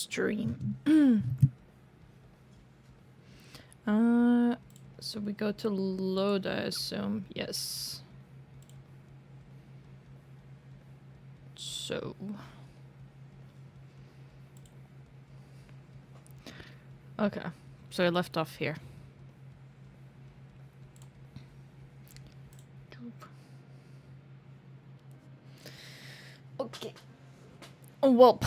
stream. So we go to load, I assume. Yes. So. Okay. So I left off here. Okay. Well.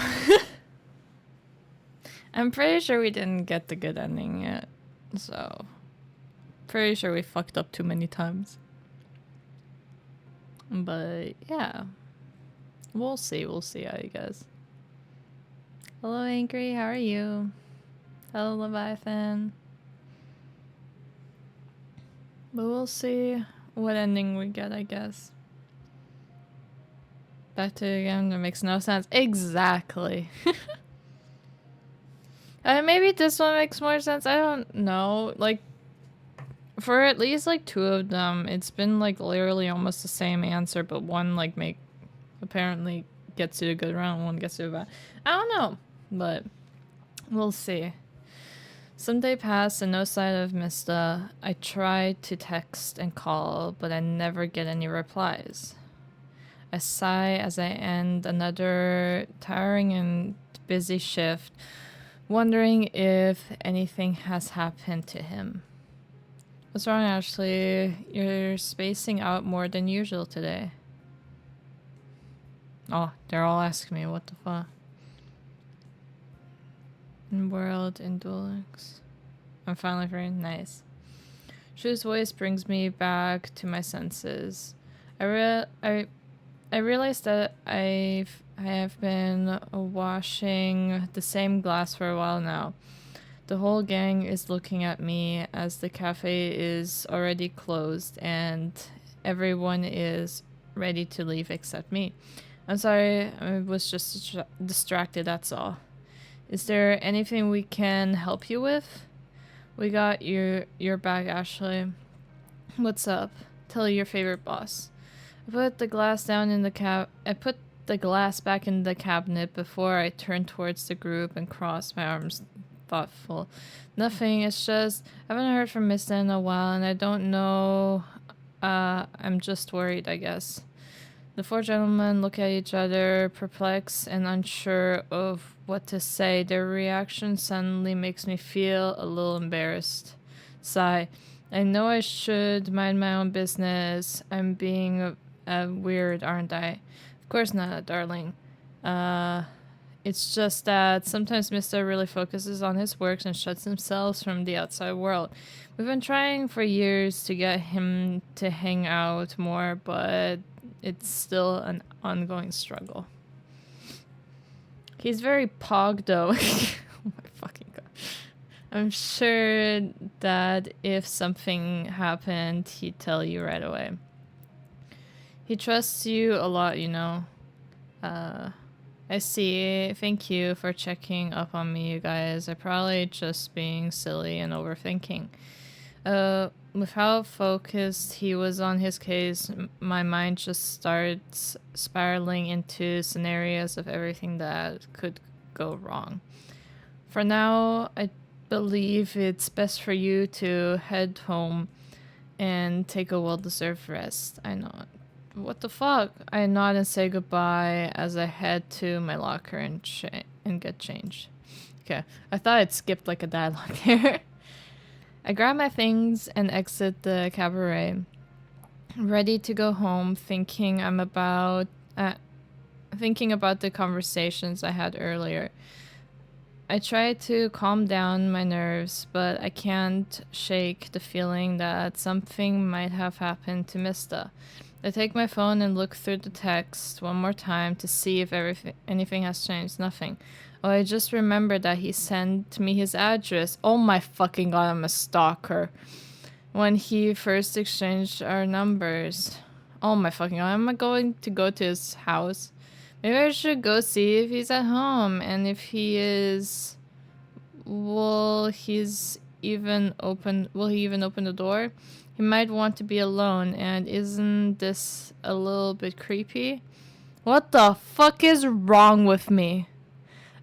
I'm pretty sure we didn't get the good ending yet. So. Pretty sure we fucked up too many times. But yeah. We'll see how you guys. Hello Angry, how are you? Hello Leviathan. But we'll see what ending we get, I guess. Back to it again, that makes no sense. Exactly. Maybe this one makes more sense, I don't know. Like, for at least like two of them, it's been like literally almost the same answer, but one like apparently gets you a good round, one gets you a bad. I don't know, but we'll see. Some day passed and no sign of Mysta. I tried to text and call, but I never get any replies. I sigh as I end another tiring and busy shift, wondering if anything has happened to him. What's wrong, Ashley? You're spacing out more than usual today. Oh, they're all asking me, what the fuck? In world, in Duel Links. I'm finally free. Nice. Shu's voice brings me back to my senses. I realized that I have been washing the same glass for a while now. The whole gang is looking at me as the cafe is already closed and everyone is ready to leave except me. I'm sorry, I was just distracted, that's all. Is there anything we can help you with? We got your back, Ashley. What's up? Tell your favorite boss. I put the glass back in the cabinet before I turned towards the group and crossed my arms, thoughtful. Nothing, it's just I haven't heard from Mysta in a while and I don't know. I'm just worried, I guess. The four gentlemen look at each other, perplexed and unsure of what to say. Their reaction suddenly makes me feel a little embarrassed. Sigh. I know I should mind my own business. I'm being weird, aren't I? Of course not, darling. It's just that sometimes Mysta really focuses on his works and shuts himself from the outside world. We've been trying for years to get him to hang out more, but it's still an ongoing struggle. He's very pog though. Oh my fucking god. I'm sure that if something happened, he'd tell you right away. He trusts you a lot, you know. I see. Thank you for checking up on me, you guys. I'm probably just being silly and overthinking. With how focused he was on his case, my mind just starts spiraling into scenarios of everything that could go wrong. For now, I believe it's best for you to head home and take a well-deserved rest. I nod. What the fuck? I nod and say goodbye as I head to my locker and get changed. Okay, I thought I'd skipped like a dialogue there. I grab my things and exit the cabaret, ready to go home, thinking about the conversations I had earlier. I try to calm down my nerves, but I can't shake the feeling that something might have happened to Mysta. I take my phone and look through the text one more time to see if anything has changed. Nothing. Oh, I just remembered that he sent me his address. Oh my fucking god, I'm a stalker. When he first exchanged our numbers. Oh my fucking god, am I going to go to his house? Maybe I should go see if he's at home. And if he is... Will he even open the door? He might want to be alone, and isn't this a little bit creepy? What the fuck is wrong with me?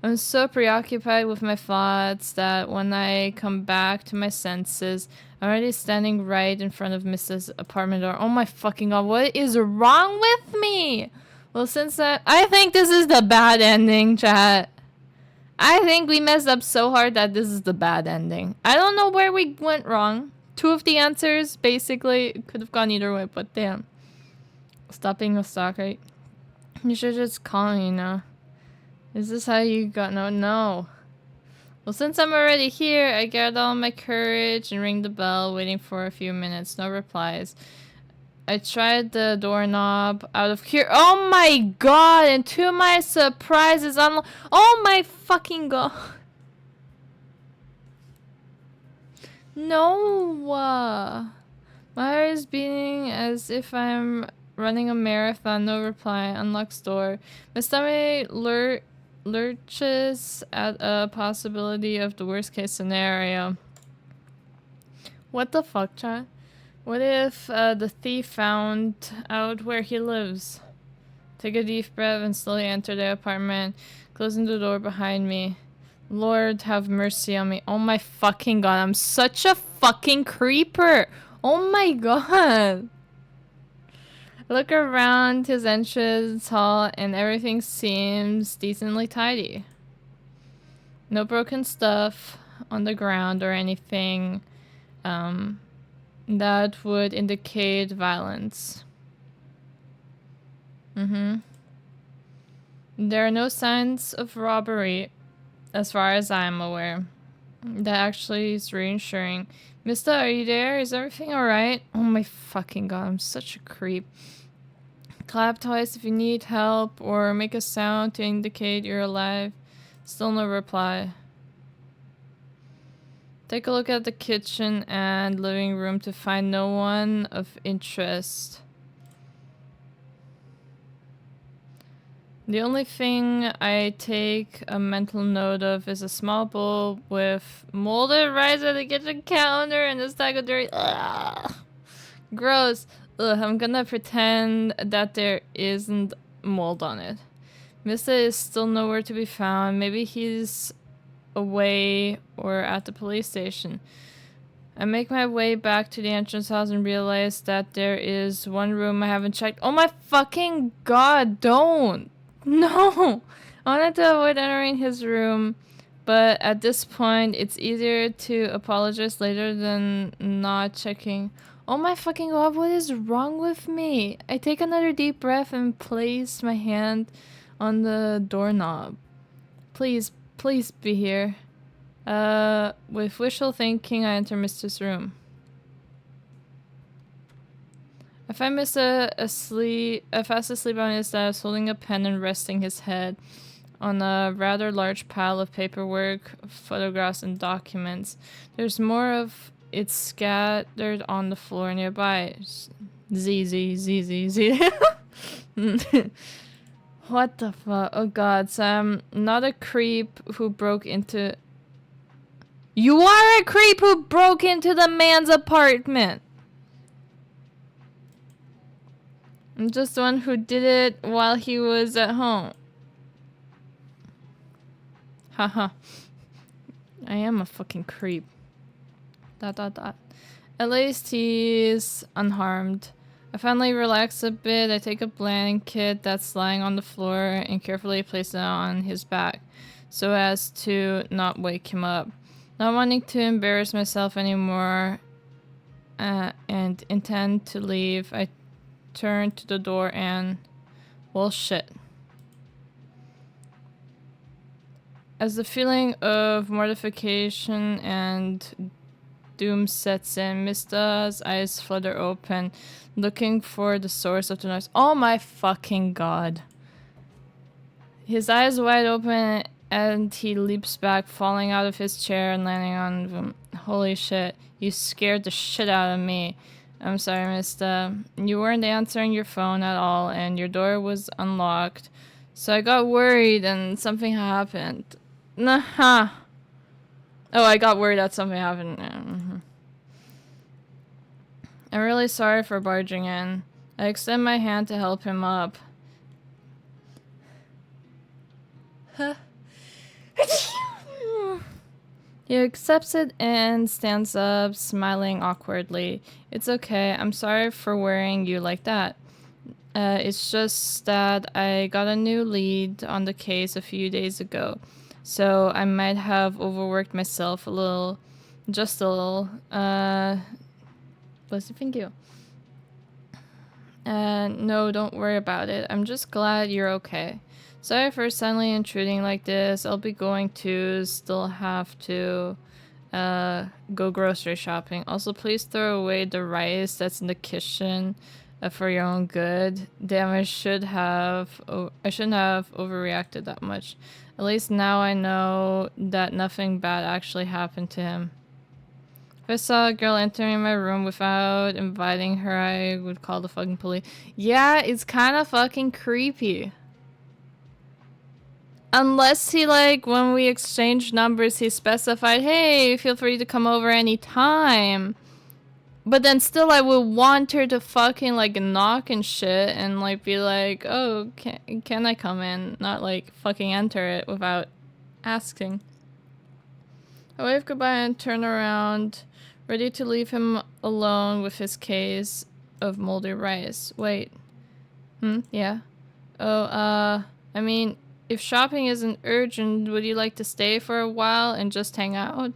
I'm so preoccupied with my thoughts that when I come back to my senses, I'm already standing right in front of Mrs. apartment door. Oh my fucking god, what is wrong with me? Well, since I think this is the bad ending, chat. I think we messed up so hard that this is the bad ending. I don't know where we went wrong. Two of the answers, basically, could have gone either way, but damn. Stop being a stalker. You should just call me, you know. Is this how you got... No. Well, since I'm already here, I gathered all my courage and ring the bell, waiting for a few minutes. No replies. I tried the doorknob out of here. Oh my god! And to my surprise, it's on... Oh my fucking god. No! My heart is beating as if I'm running a marathon. No reply. Unlocks door. My stomach lurches at a possibility of the worst case scenario. What the fuck, chat? What if the thief found out where he lives? Take a deep breath and slowly enter the apartment, closing the door behind me. Lord, have mercy on me. Oh my fucking god, I'm such a fucking creeper! Oh my god! I look around his entrance hall and everything seems decently tidy. No broken stuff on the ground or anything that would indicate violence. There are no signs of robbery as far as I'm aware. That actually is reassuring. Mysta, are you there? Is everything alright? Oh my fucking god, I'm such a creep. Clap twice if you need help, or make a sound to indicate you're alive. Still no reply. Take a look at the kitchen and living room to find no one of interest. The only thing I take a mental note of is a small bowl with molded rice at the kitchen counter and a stack of dirty... Ugh. Gross. Ugh, I'm gonna pretend that there isn't mold on it. Mysta is still nowhere to be found. Maybe he's away or at the police station. I make my way back to the entrance house and realize that there is one room I haven't checked. Oh my fucking god, don't! No! I wanted to avoid entering his room, but at this point, it's easier to apologize later than not checking. Oh my fucking god, what is wrong with me? I take another deep breath and place my hand on the doorknob. Please, please be here. With wishful thinking, I enter Mysta's room. I find Mysta fast asleep on his desk, holding a pen and resting his head on a rather large pile of paperwork, photographs, and documents. There's more of it scattered on the floor nearby. Z. What the fuck? Oh god, so I'm not a creep who broke into... You are a creep who broke into the man's apartment! I'm just the one who did it while he was at home. Haha. I am a fucking creep. ... At least he's unharmed. I finally relax a bit. I take a blanket that's lying on the floor and carefully place it on his back so as to not wake him up. Not wanting to embarrass myself anymore and intend to leave, I turn to the door and... well, shit. As the feeling of mortification and doom sets in, Mysta's eyes flutter open, looking for the source of the noise. Oh my fucking god. His eyes wide open and he leaps back, falling out of his chair and landing on them. Holy shit. You scared the shit out of me. I'm sorry, Mysta. You weren't answering your phone at all and your door was unlocked. So I got worried and something happened. Nah. Oh, I got worried that something happened. I'm really sorry for barging in. I extend my hand to help him up. He accepts it and stands up, smiling awkwardly. It's okay, I'm sorry for worrying you like that. It's just that I got a new lead on the case a few days ago, so I might have overworked myself a little. Just a little. Bless you, thank you. No, don't worry about it. I'm just glad you're okay. Sorry for suddenly intruding like this. I'll be going to still have to go grocery shopping. Also, please throw away the rice that's in the kitchen for your own good. Damn, I shouldn't have overreacted that much. At least now I know that nothing bad actually happened to him. If I saw a girl entering my room without inviting her, I would call the fucking police. Yeah, it's kind of fucking creepy. Unless he, like, when we exchanged numbers, he specified, hey, feel free to come over anytime. But then still, I would want her to fucking, like, knock and shit and, like, be like, oh, can I come in? Not, like, fucking enter it without asking. I wave goodbye and turn around, ready to leave him alone with his case of moldy rice. Wait. Yeah. Oh, I mean, if shopping isn't urgent, would you like to stay for a while and just hang out?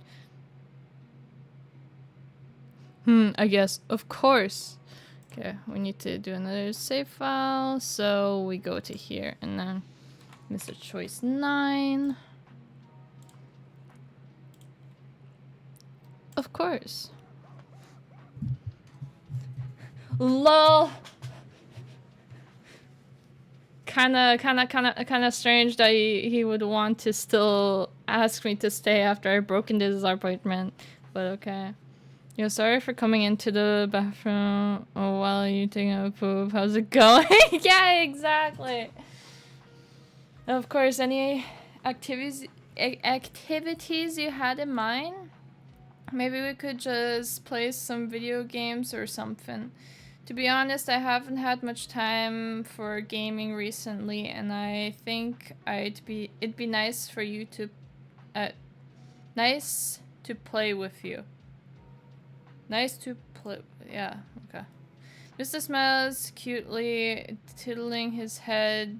I guess. Of course. Okay, we need to do another save file, so we go to here and then Mr. Choice 9. Of course. LOL. Kinda strange that he would want to still ask me to stay after I broke into his apartment, but okay. Yo, sorry for coming into the bathroom while you taking a poop. How's it going? Yeah, exactly. Of course, any activities you had in mind? Maybe we could just play some video games or something. To be honest, I haven't had much time for gaming recently, and I think it'd be nice for you to nice to play with you. Nice to play. Yeah, okay. Mr. Smells cutely tilting his head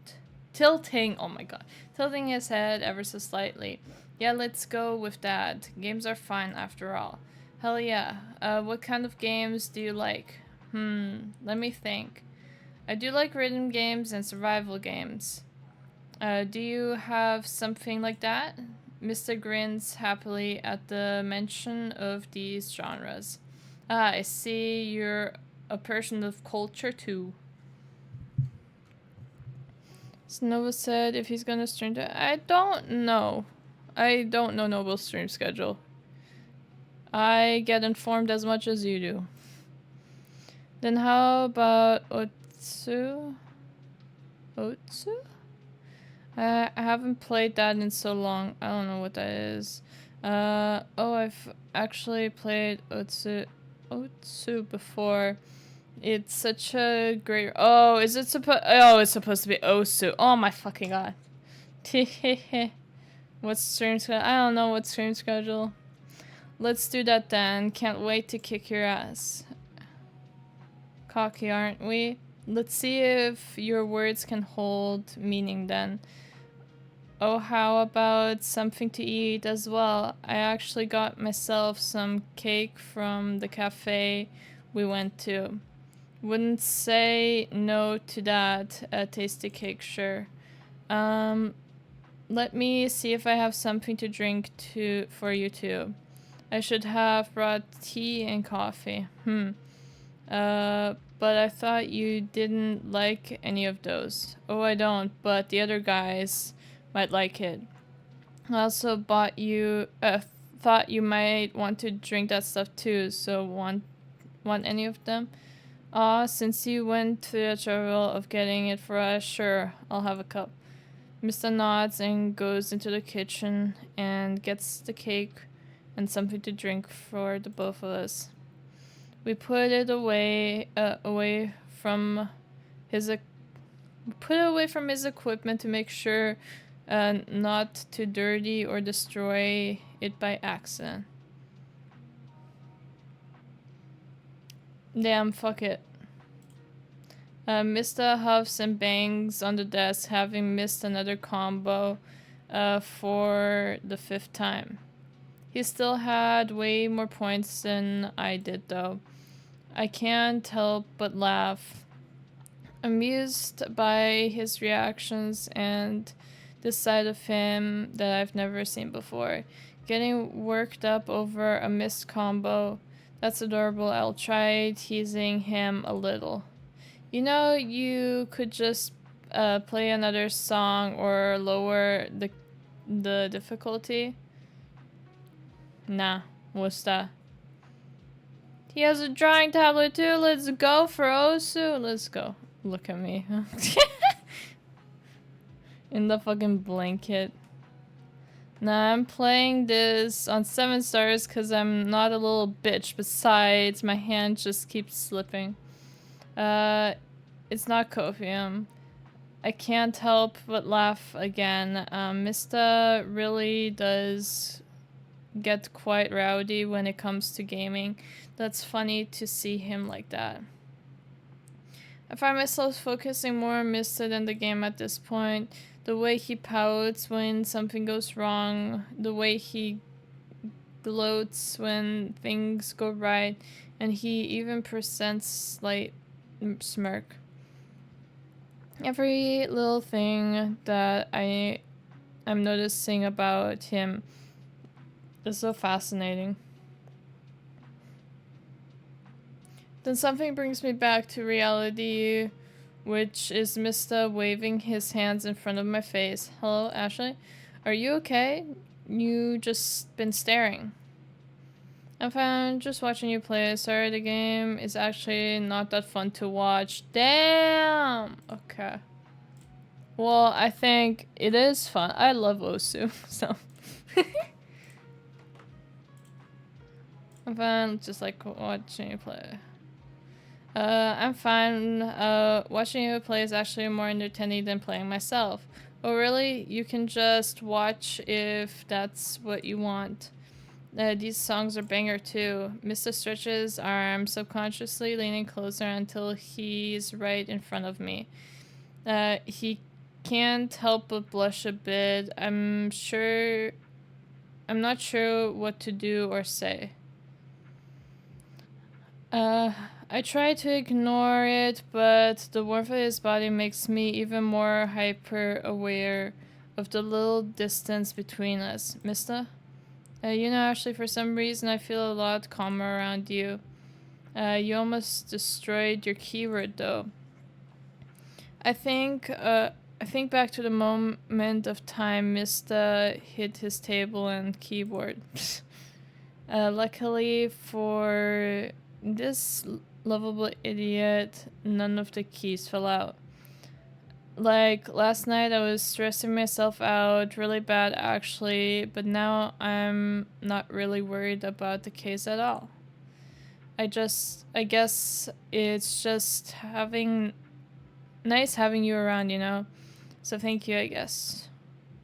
ever so slightly. Yeah, let's go with that. Games are fun after all. Hell yeah. What kind of games do you like? Let me think. I do like rhythm games and survival games. Do you have something like that? Mr. grins happily at the mention of these genres. Ah, I see you're a person of culture too. Nova said if he's gonna stream to— I don't know. I don't know Noble's stream schedule. I get informed as much as you do. Then how about Otsu? Otsu? I haven't played that in so long. I don't know what that is. Oh, I've actually played Otsu before. It's such a great— oh, is it it's supposed to be Osu. Oh my fucking god. What's stream schedule? I don't know what stream schedule. Let's do that then. Can't wait to kick your ass. Cocky, aren't we? Let's see if your words can hold meaning then. Oh, how about something to eat as well? I actually got myself some cake from the cafe we went to. Wouldn't say no to that. A tasty cake, sure. Let me see if I have something to drink for you too. I should have brought tea and coffee. But I thought you didn't like any of those. Oh, I don't, but the other guys might like it. I also thought you might want to drink that stuff too, so want any of them? Since you went to the trouble of getting it for us, sure, I'll have a cup. Mr. nods and goes into the kitchen and gets the cake and something to drink for the both of us. We put it away from his equipment to make sure not to dirty or destroy it by accident. Damn, fuck it. Mysta huffs and bangs on the desk, having missed another combo for the 5th time. He still had way more points than I did, though. I can't help but laugh, amused by his reactions and this side of him that I've never seen before. Getting worked up over a missed combo. That's adorable. I'll try teasing him a little. You know, you could just play another song or lower the difficulty. Nah, what's that? He has a drawing tablet too. Let's go for Osu. Let's go. Look at me. In the fucking blanket. Nah, I'm playing this on 7 stars because I'm not a little bitch. Besides, my hand just keeps slipping. It's not Copium. I can't help but laugh again. Mysta really does get quite rowdy when it comes to gaming. That's funny to see him like that. I find myself focusing more on Mysta than the game at this point. The way he pouts when something goes wrong, the way he gloats when things go right, and he even presents slight smirk. Every little thing that I'm noticing about him is so fascinating. Then something brings me back to reality, which is Mysta waving his hands in front of my face. Hello, Ashley? Are you okay? You just been staring. I'm fine, just watching you play. Sorry, the game is actually not that fun to watch. Damn! Okay. Well, I think it is fun. I love Osu, so... I'm fine, just like watching you play. I'm fine. Watching you play is actually more entertaining than playing myself. Oh really? You can just watch if that's what you want. These songs are banger too. Mysta stretches arms, subconsciously leaning closer until he's right in front of me. He can't help but blush a bit. I'm not sure what to do or say. I try to ignore it, but the warmth of his body makes me even more hyper aware of the little distance between us. Mysta? You know, actually, for some reason, I feel a lot calmer around you. You almost destroyed your keyword, though. I think back to the moment of time Mysta hit his table and keyboard. Luckily for this lovable idiot, none of the keys fell out. Like, last night I was stressing myself out really bad actually, but now I'm not really worried about the case at all. I guess it's just nice having you around, you know? So thank you, I guess.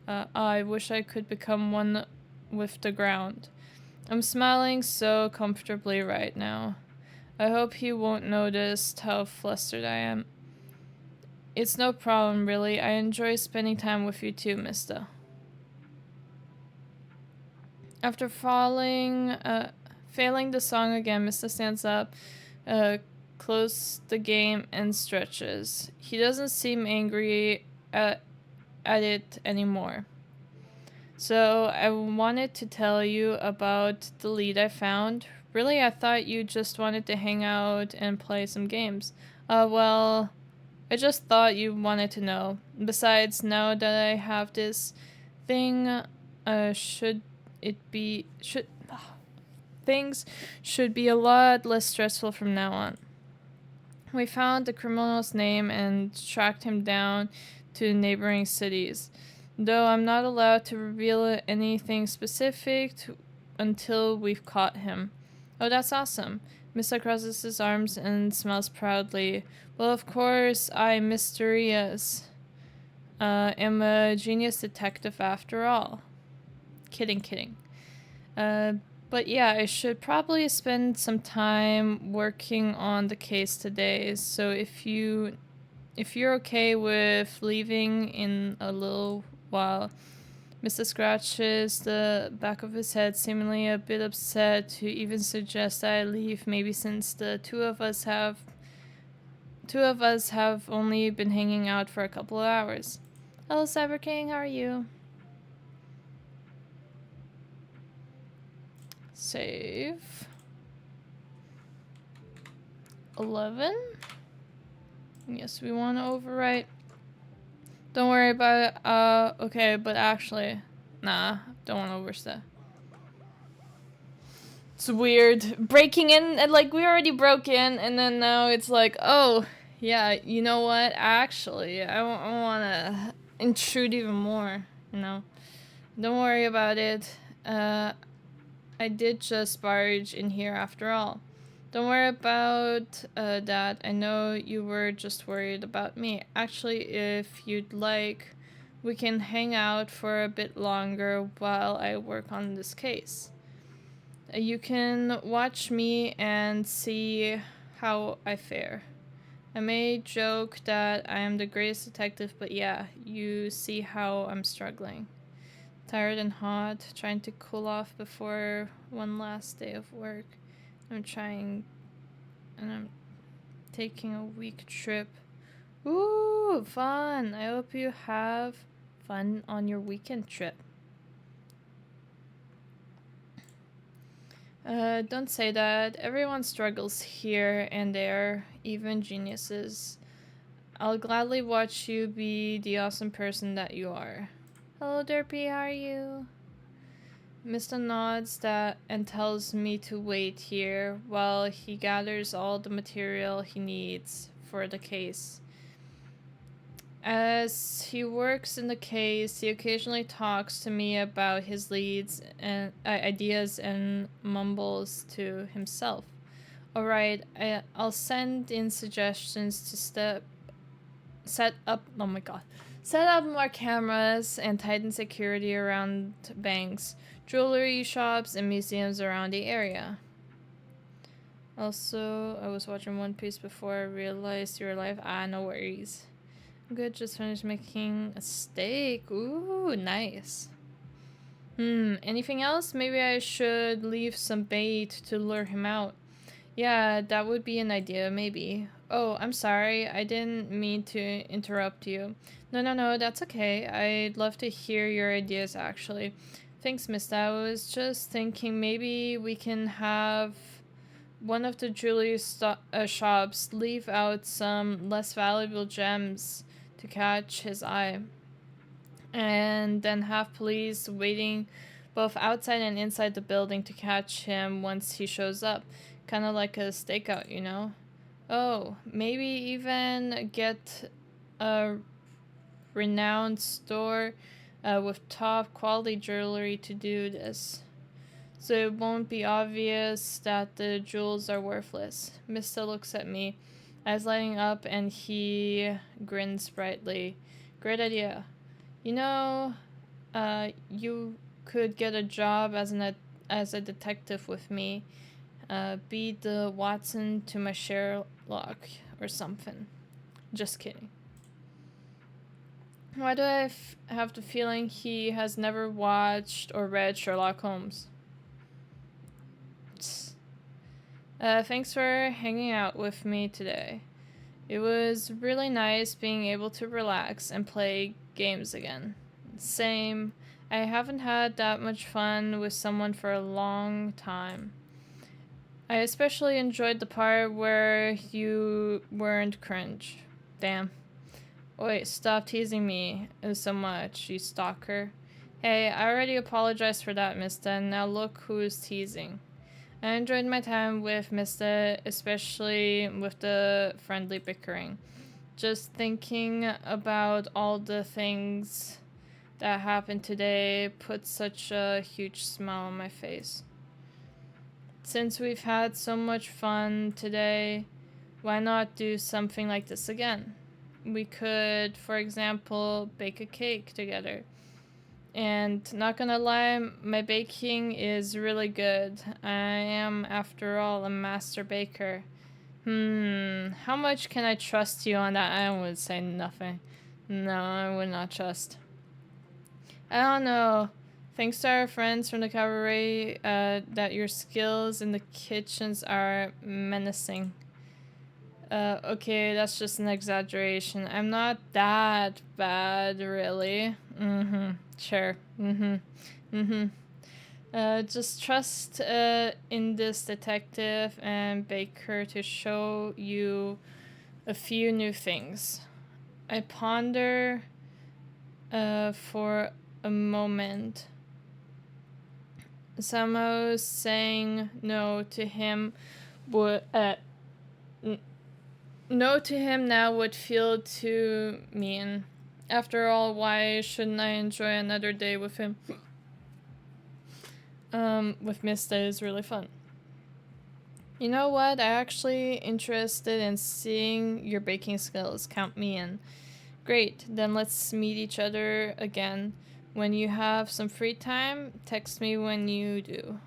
I wish I could become one with the ground. I'm smiling so comfortably right now. I hope he won't notice how flustered I am. It's no problem, really. I enjoy spending time with you too, Mysta. After failing the song again, Mysta stands up, closes the game, and stretches. He doesn't seem angry at it anymore. So I wanted to tell you about the lead I found. Really, I thought you just wanted to hang out and play some games. Well, I just thought you wanted to know. Besides, now that I have this thing, things should be a lot less stressful from now on. We found the criminal's name and tracked him down to neighboring cities. Though I'm not allowed to reveal anything specific until we've caught him. Oh, that's awesome. Mysta crosses his arms and smiles proudly. Well, of course, I'm mysterious. am a genius detective after all. Kidding. But yeah, I should probably spend some time working on the case today. So if you're okay with leaving in a little while. Mr. scratches the back of his head, seemingly a bit upset to even suggest I leave, maybe since the two of us have only been hanging out for a couple of hours. Hello, Cyber King, how are you? Save. 11? Yes, we want to overwrite. Don't worry about it. Okay, but actually, nah, don't want to overstep. It's weird. Breaking in, and like, we already broke in, and then now it's like, oh, yeah, you know what? Actually, I want to intrude even more, you know? Don't worry about it. I did just barge in here after all. Don't worry about that. I know you were just worried about me. Actually, if you'd like, we can hang out for a bit longer while I work on this case. You can watch me and see how I fare. I may joke that I am the greatest detective, but yeah, you see how I'm struggling. Tired and hot, trying to cool off before one last day of work. I'm taking a week trip. Ooh, fun! I hope you have fun on your weekend trip. Don't say that. Everyone struggles here and there, even geniuses. I'll gladly watch you be the awesome person that you are. Hello, Derpy, how are you? Mysta nods that and tells me to wait here while he gathers all the material he needs for the case. As he works in the case, he occasionally talks to me about his leads and ideas and mumbles to himself. Alright, I'll send in suggestions to set up more cameras and tighten security around banks, jewelry shops, and museums around the area. Also, I was watching One Piece before I realized you were live. No worries. Good, just finished making a steak. Ooh, nice. Anything else? Maybe I should leave some bait to lure him out. Yeah, that would be an idea, maybe. Oh, I'm sorry. I didn't mean to interrupt you. No, that's okay. I'd love to hear your ideas, actually. Thanks, Mysta. I was just thinking maybe we can have one of the jewelry shops leave out some less valuable gems to catch his eye. And then have police waiting both outside and inside the building to catch him once he shows up. Kind of like a stakeout, you know? Oh, maybe even get a renowned store with top quality jewelry to do this. So it won't be obvious that the jewels are worthless. Mysta looks at me, eyes lighting up, and he grins brightly. Great idea. You know, you could get a job as a detective with me. Be the Watson to my Sherlock or something. Just kidding. Why do I have the feeling he has never watched or read Sherlock Holmes? Thanks for hanging out with me today. It was really nice being able to relax and play games again. Same. I haven't had that much fun with someone for a long time. I especially enjoyed the part where you weren't cringe. Damn. Wait, stop teasing me so much, you stalker. Hey, I already apologized for that, Mysta, and now look who's teasing. I enjoyed my time with Mysta, especially with the friendly bickering. Just thinking about all the things that happened today put such a huge smile on my face. Since we've had so much fun today, why not do something like this again? We could, for example, bake a cake together. And not gonna lie, my baking is really good. I am, after all, a master baker. How much can I trust you on that? I would say nothing. No, I would not trust. I don't know. Thanks to our friends from the cabaret, that your skills in the kitchens are menacing. Okay, that's just an exaggeration. I'm not that bad, really. Sure. Just trust in this detective and Baker to show you a few new things. I ponder for a moment. Somehow saying no to him would no to him now would feel too mean. After all, why shouldn't I enjoy another day with him? With Mysta is really fun. You know what? I'm actually interested in seeing your baking skills. Count me in. Great, then let's meet each other again. When you have some free time, text me when you do.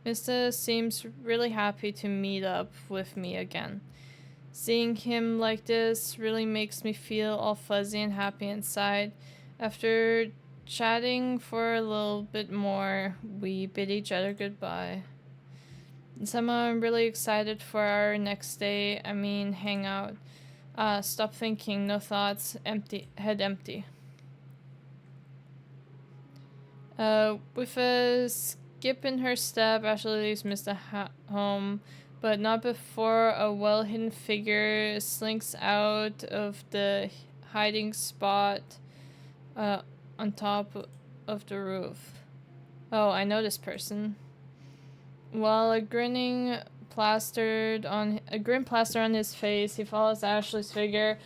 Mysta seems really happy to meet up with me again. Seeing him like this really makes me feel all fuzzy and happy inside. After chatting for a little bit more, we bid each other goodbye. Somehow I'm really excited for our next day, hangout. Stop thinking, no thoughts, empty, head empty. With a skip in her step, Ashley leaves Mr. home, but not before a well-hidden figure slinks out of the hiding spot on top of the roof. Oh, I know this person. While a grin plastered on his face, he follows Ashley's figure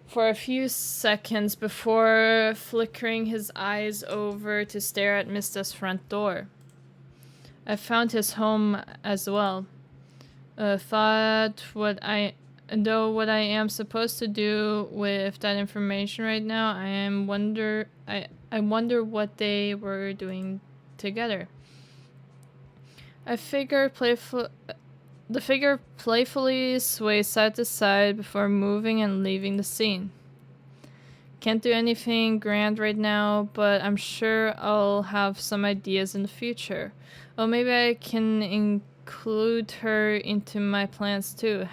for a few seconds before flickering his eyes over to stare at Mista's front door. I found his home as well. What I am supposed to do with that information right now, I wonder what they were doing together. The figure playfully sways side to side before moving and leaving the scene. Can't do anything grand right now, but I'm sure I'll have some ideas in the future. Oh, maybe I can include her into my plans too.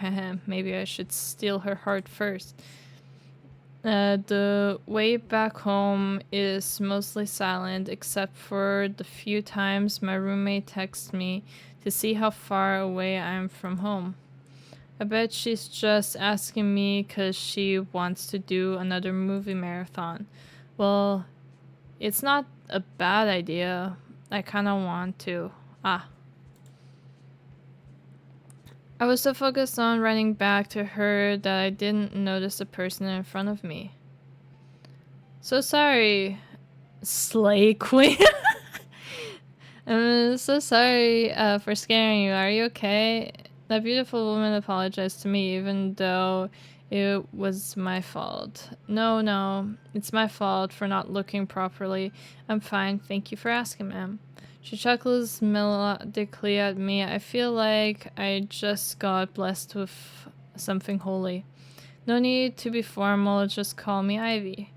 Maybe I should steal her heart first. The way back home is mostly silent, except for the few times my roommate texts me to see how far away I am from home. I bet she's just asking me because she wants to do another movie marathon. Well, it's not a bad idea. I kind of want to. I was so focused on running back to her that I didn't notice the person in front of me. So sorry, Slay Queen. I'm so sorry for scaring you. Are you okay? That beautiful woman apologized to me even though it was my fault. No, it's my fault for not looking properly. I'm fine. Thank you for asking, ma'am. She chuckles melodically at me. I feel like I just got blessed with something holy. No need to be formal, just call me Ivy.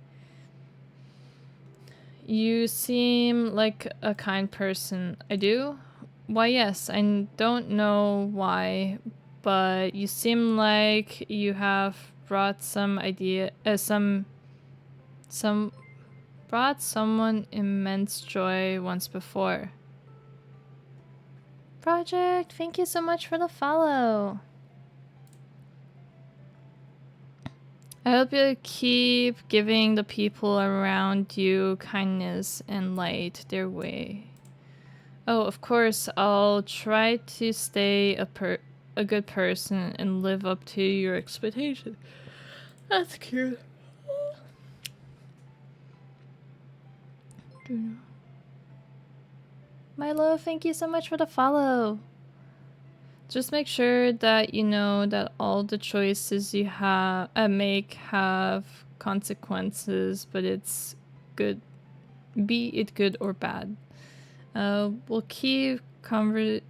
You seem like a kind person. I do? Why, yes. I don't know why, but you seem like you have brought brought someone immense joy once before. Project, thank you so much for the follow. I hope you keep giving the people around you kindness and light their way. Oh, of course, I'll try to stay a good person and live up to your expectations. That's cute. My love, thank you so much for the follow. Just make sure that you know that all the choices you make have consequences, but it's good, be it good or bad. We'll keep conversing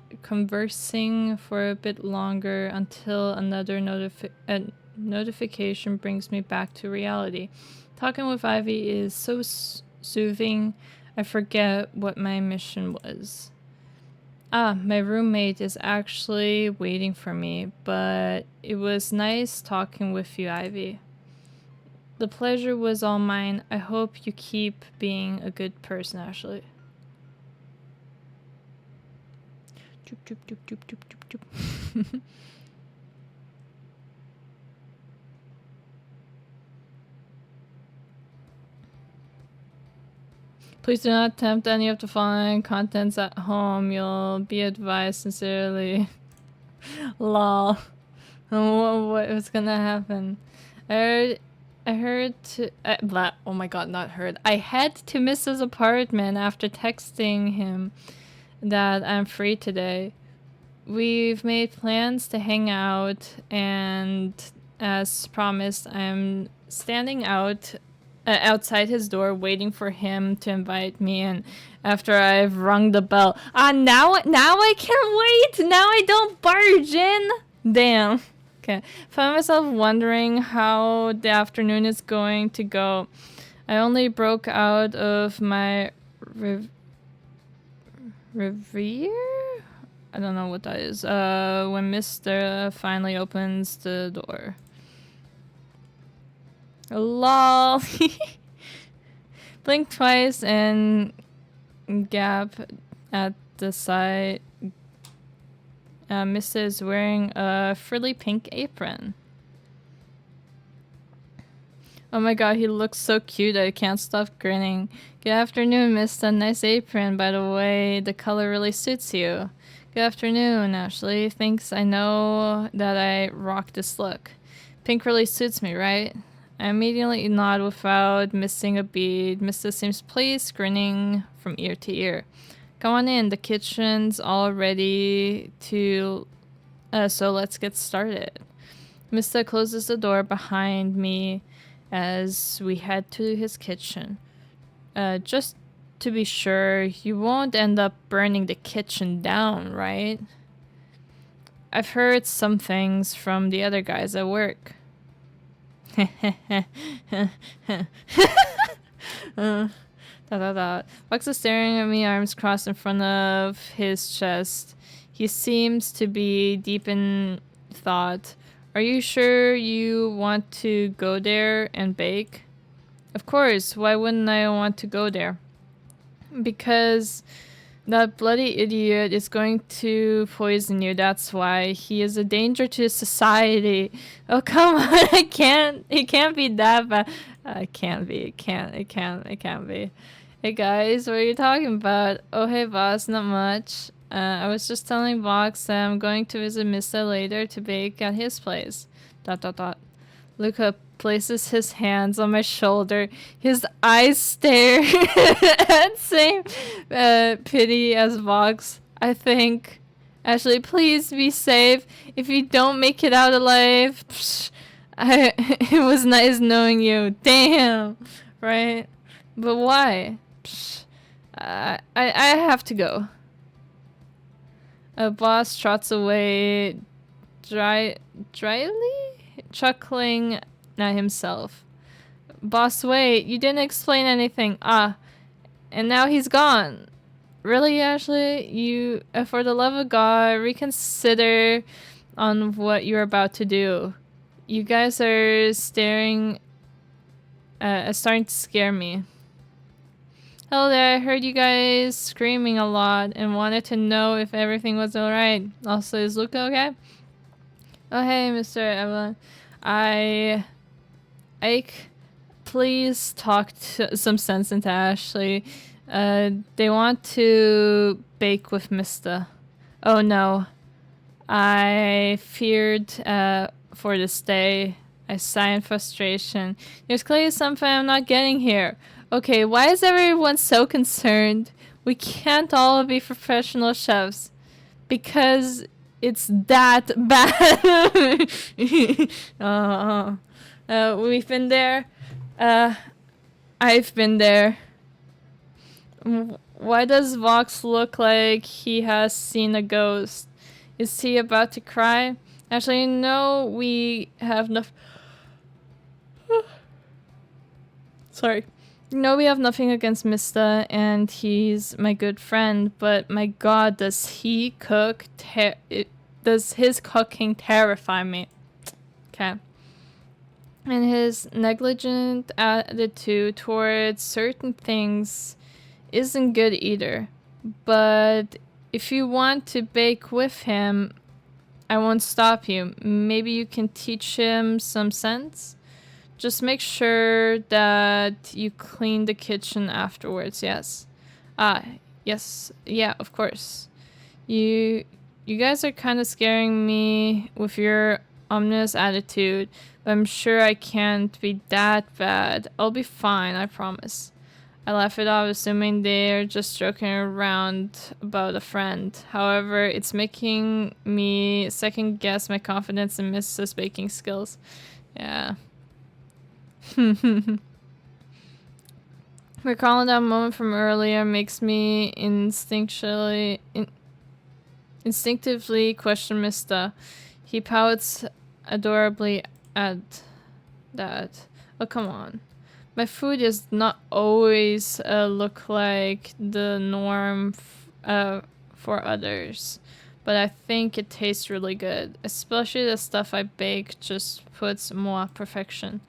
for a bit longer until another notification brings me back to reality. Talking with Ivy is so soothing, I forget what my mission was. Ah, my roommate is actually waiting for me, but it was nice talking with you, Ivy. The pleasure was all mine. I hope you keep being a good person, Ashley. Choop, choop, choop, choop, choop, choop, choop. Please do not attempt any of the following contents at home. You'll be advised sincerely. Lol. What was gonna happen? I heard to... oh my god, not heard. I head to Mrs. apartment after texting him that I'm free today. We've made plans to hang out, and as promised, I'm standing outside his door waiting for him to invite me in after I've rung the bell. Now I can't wait! Now I don't barge in! Damn. Okay. Found myself wondering how the afternoon is going to go. I only broke out of my reverie? I don't know what that is. When Mysta finally opens the door. LOL. Blink twice and gap at the side. Mysta is wearing a frilly pink apron. Oh my god, he looks so cute I can't stop grinning. Good afternoon, Mysta. Nice apron, by the way. The color really suits you. Good afternoon, Ashley. Thanks, I know that I rock this look. Pink really suits me, right? I immediately nod without missing a beat. Mysta seems pleased, grinning from ear to ear. Come on in, the kitchen's all ready to... so let's get started. Mysta closes the door behind me as we head to his kitchen. Just to be sure, you won't end up burning the kitchen down, right? I've heard some things from the other guys at work. Fox is staring at me, arms crossed in front of his chest. He seems to be deep in thought. Are you sure you want to go there and bake? Of course, why wouldn't I want to go there? Because that bloody idiot is going to poison you, that's why. He is a danger to society. Oh, come on, it can't be that bad. It can't be. Hey guys, what are you talking about? Oh hey boss, not much. I was just telling Vox that I'm going to visit Mysta later to bake at his place. ... Luca places his hands on my shoulder. His eyes stare at same pity as Vox. I think. Ashley, please be safe. If you don't make it out alive... it was nice knowing you. Damn. Right? But why? I have to go. A boss trots away dryly, chuckling at himself. Boss, wait, you didn't explain anything. And now he's gone. Really, Ashley? You, for the love of God, reconsider on what you're about to do. You guys are starting to scare me. Hello there, I heard you guys screaming a lot and wanted to know if everything was alright. Also, is Luca okay? Oh hey, Mr. Evelyn. Ike, please talk some sense into Ashley. They want to bake with Mysta. Oh no. I feared for this day. I sigh in frustration. There's clearly something I'm not getting here. Okay, why is everyone so concerned? We can't all be professional chefs. Because It's that bad. We've been there. I've been there. Why does Vox look like he has seen a ghost? Is he about to cry? Actually, no, we have no... Sorry. No, we have nothing against Mysta, and he's my good friend, but my god, does he cook does his cooking terrify me. Okay. And his negligent attitude towards certain things isn't good either. But if you want to bake with him, I won't stop you. Maybe you can teach him some sense? Just make sure that you clean the kitchen afterwards, yes. Yes. Yeah, of course. You guys are kind of scaring me with your ominous attitude, but I'm sure I can't be that bad. I'll be fine, I promise. I laugh it off, assuming they're just joking around about a friend. However, it's making me second guess my confidence in Mrs. baking skills. Yeah. Recalling that moment from earlier makes me instinctively question Mysta. He pouts adorably at that. Oh, come on. My food is not always look like the norm for others, but I think it tastes really good. Especially the stuff I bake just puts more perfection.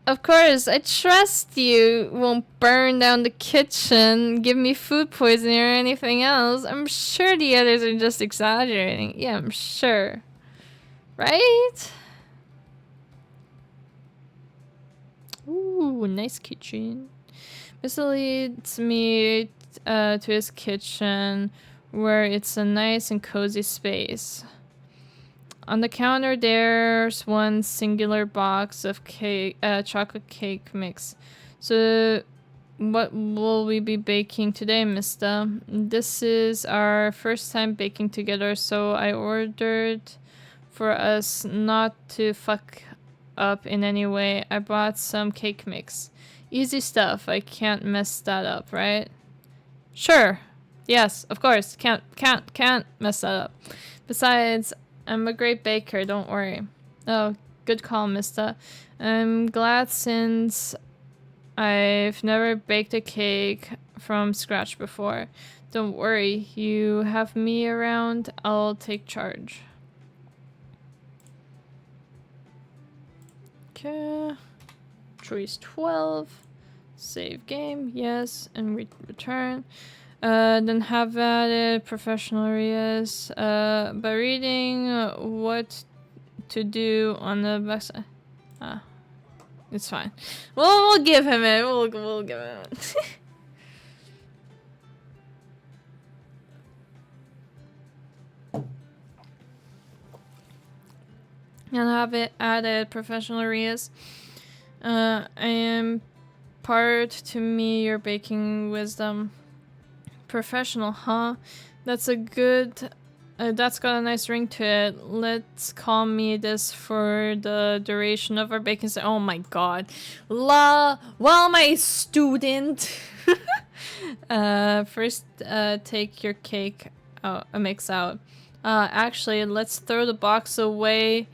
Of course, I trust you won't burn down the kitchen, give me food poisoning or anything else. I'm sure the others are just exaggerating. Yeah, I'm sure. Right? Ooh, nice kitchen. Mysta leads me to his kitchen, where it's a nice and cozy space. On the counter, there's one singular box of chocolate cake mix. So, what will we be baking today, Mysta? This is our first time baking together, so I ordered for us not to fuck up in any way. I bought some cake mix. Easy stuff. I can't mess that up, right? Sure. Yes, of course. Can't mess that up. Besides, I'm a great baker, don't worry. Oh, good call, Mysta. I'm glad since I've never baked a cake from scratch before. Don't worry, you have me around, I'll take charge. Okay. Choice 12. Save game, yes, and return. Then have added professional areas by reading what to do on the backside. It's fine. We'll give him it. We'll give him it. And have it added professional areas. I am part to me your baking wisdom. Professional, huh? That's a good... that's got a nice ring to it. Let's call me this for the duration of our baking session. Oh my god. Well, my student. First, take your cake out, mix out. Actually, let's throw the box away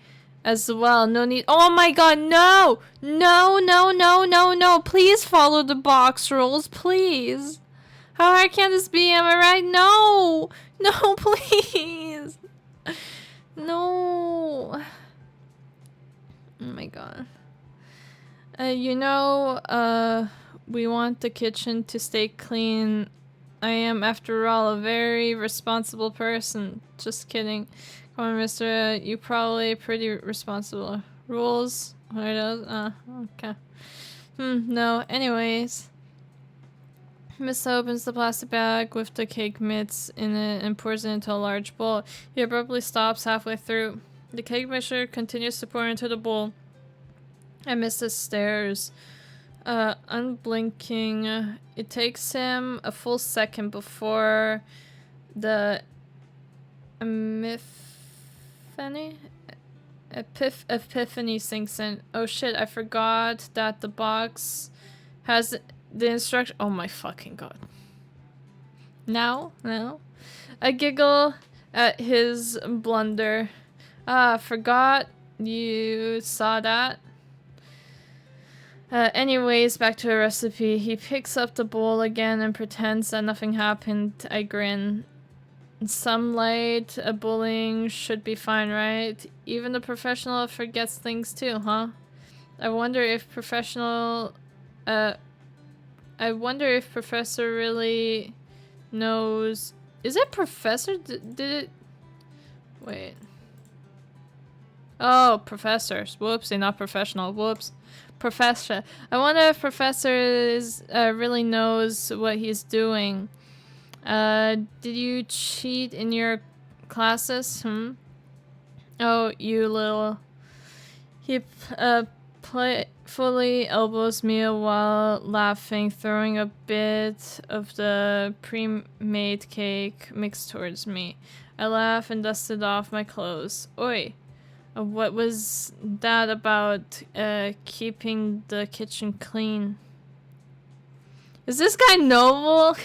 as well. No need. Oh my god, no! No. Please follow the box rules, please. How hard can this be? Am I right? No! No, please! No! Oh my god. We want the kitchen to stay clean. I am, after all, a very responsible person. Just kidding. Come on, mister. You're probably pretty responsible. Rules? What are those? Okay. No. Anyways. Mysta opens the plastic bag with the cake mix in it and pours it into a large bowl. He abruptly stops halfway through. The cake mixture continues to pour into the bowl. And Mysta stares, unblinking. It takes him a full second before the Epiphany? Epiphany sinks in. Oh shit, I forgot that the box has the instruction. Oh my fucking god. Now? I giggle at his blunder. Forgot you saw that. Anyways, back to the recipe. He picks up the bowl again and pretends that nothing happened. I grin. Some light bullying should be fine, right? Even the professional forgets things too, huh? I wonder if professor really knows. Is it professor? Did it? Wait. Oh, professors. Whoopsie, not professional. Whoops. Professor. I wonder if professor really knows what he's doing. Did you cheat in your classes? Oh, you little... He playfully elbows me while laughing, throwing a bit of the pre-made cake mix towards me. I laugh and dust it off my clothes. Oi! What was that about keeping the kitchen clean? Is this guy noble?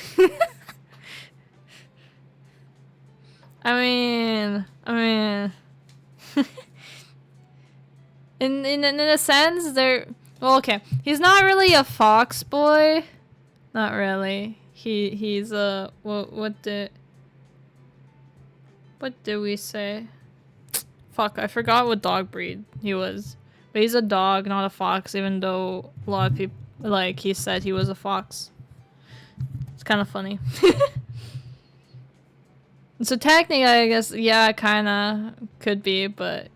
I mean, in a sense, they're well, okay. He's not really a fox boy, not really. He's a what did we say? Fuck, I forgot what dog breed he was. But he's a dog, not a fox. Even though a lot of people he said he was a fox. It's kind of funny. So technically, I guess, yeah, kinda could be, but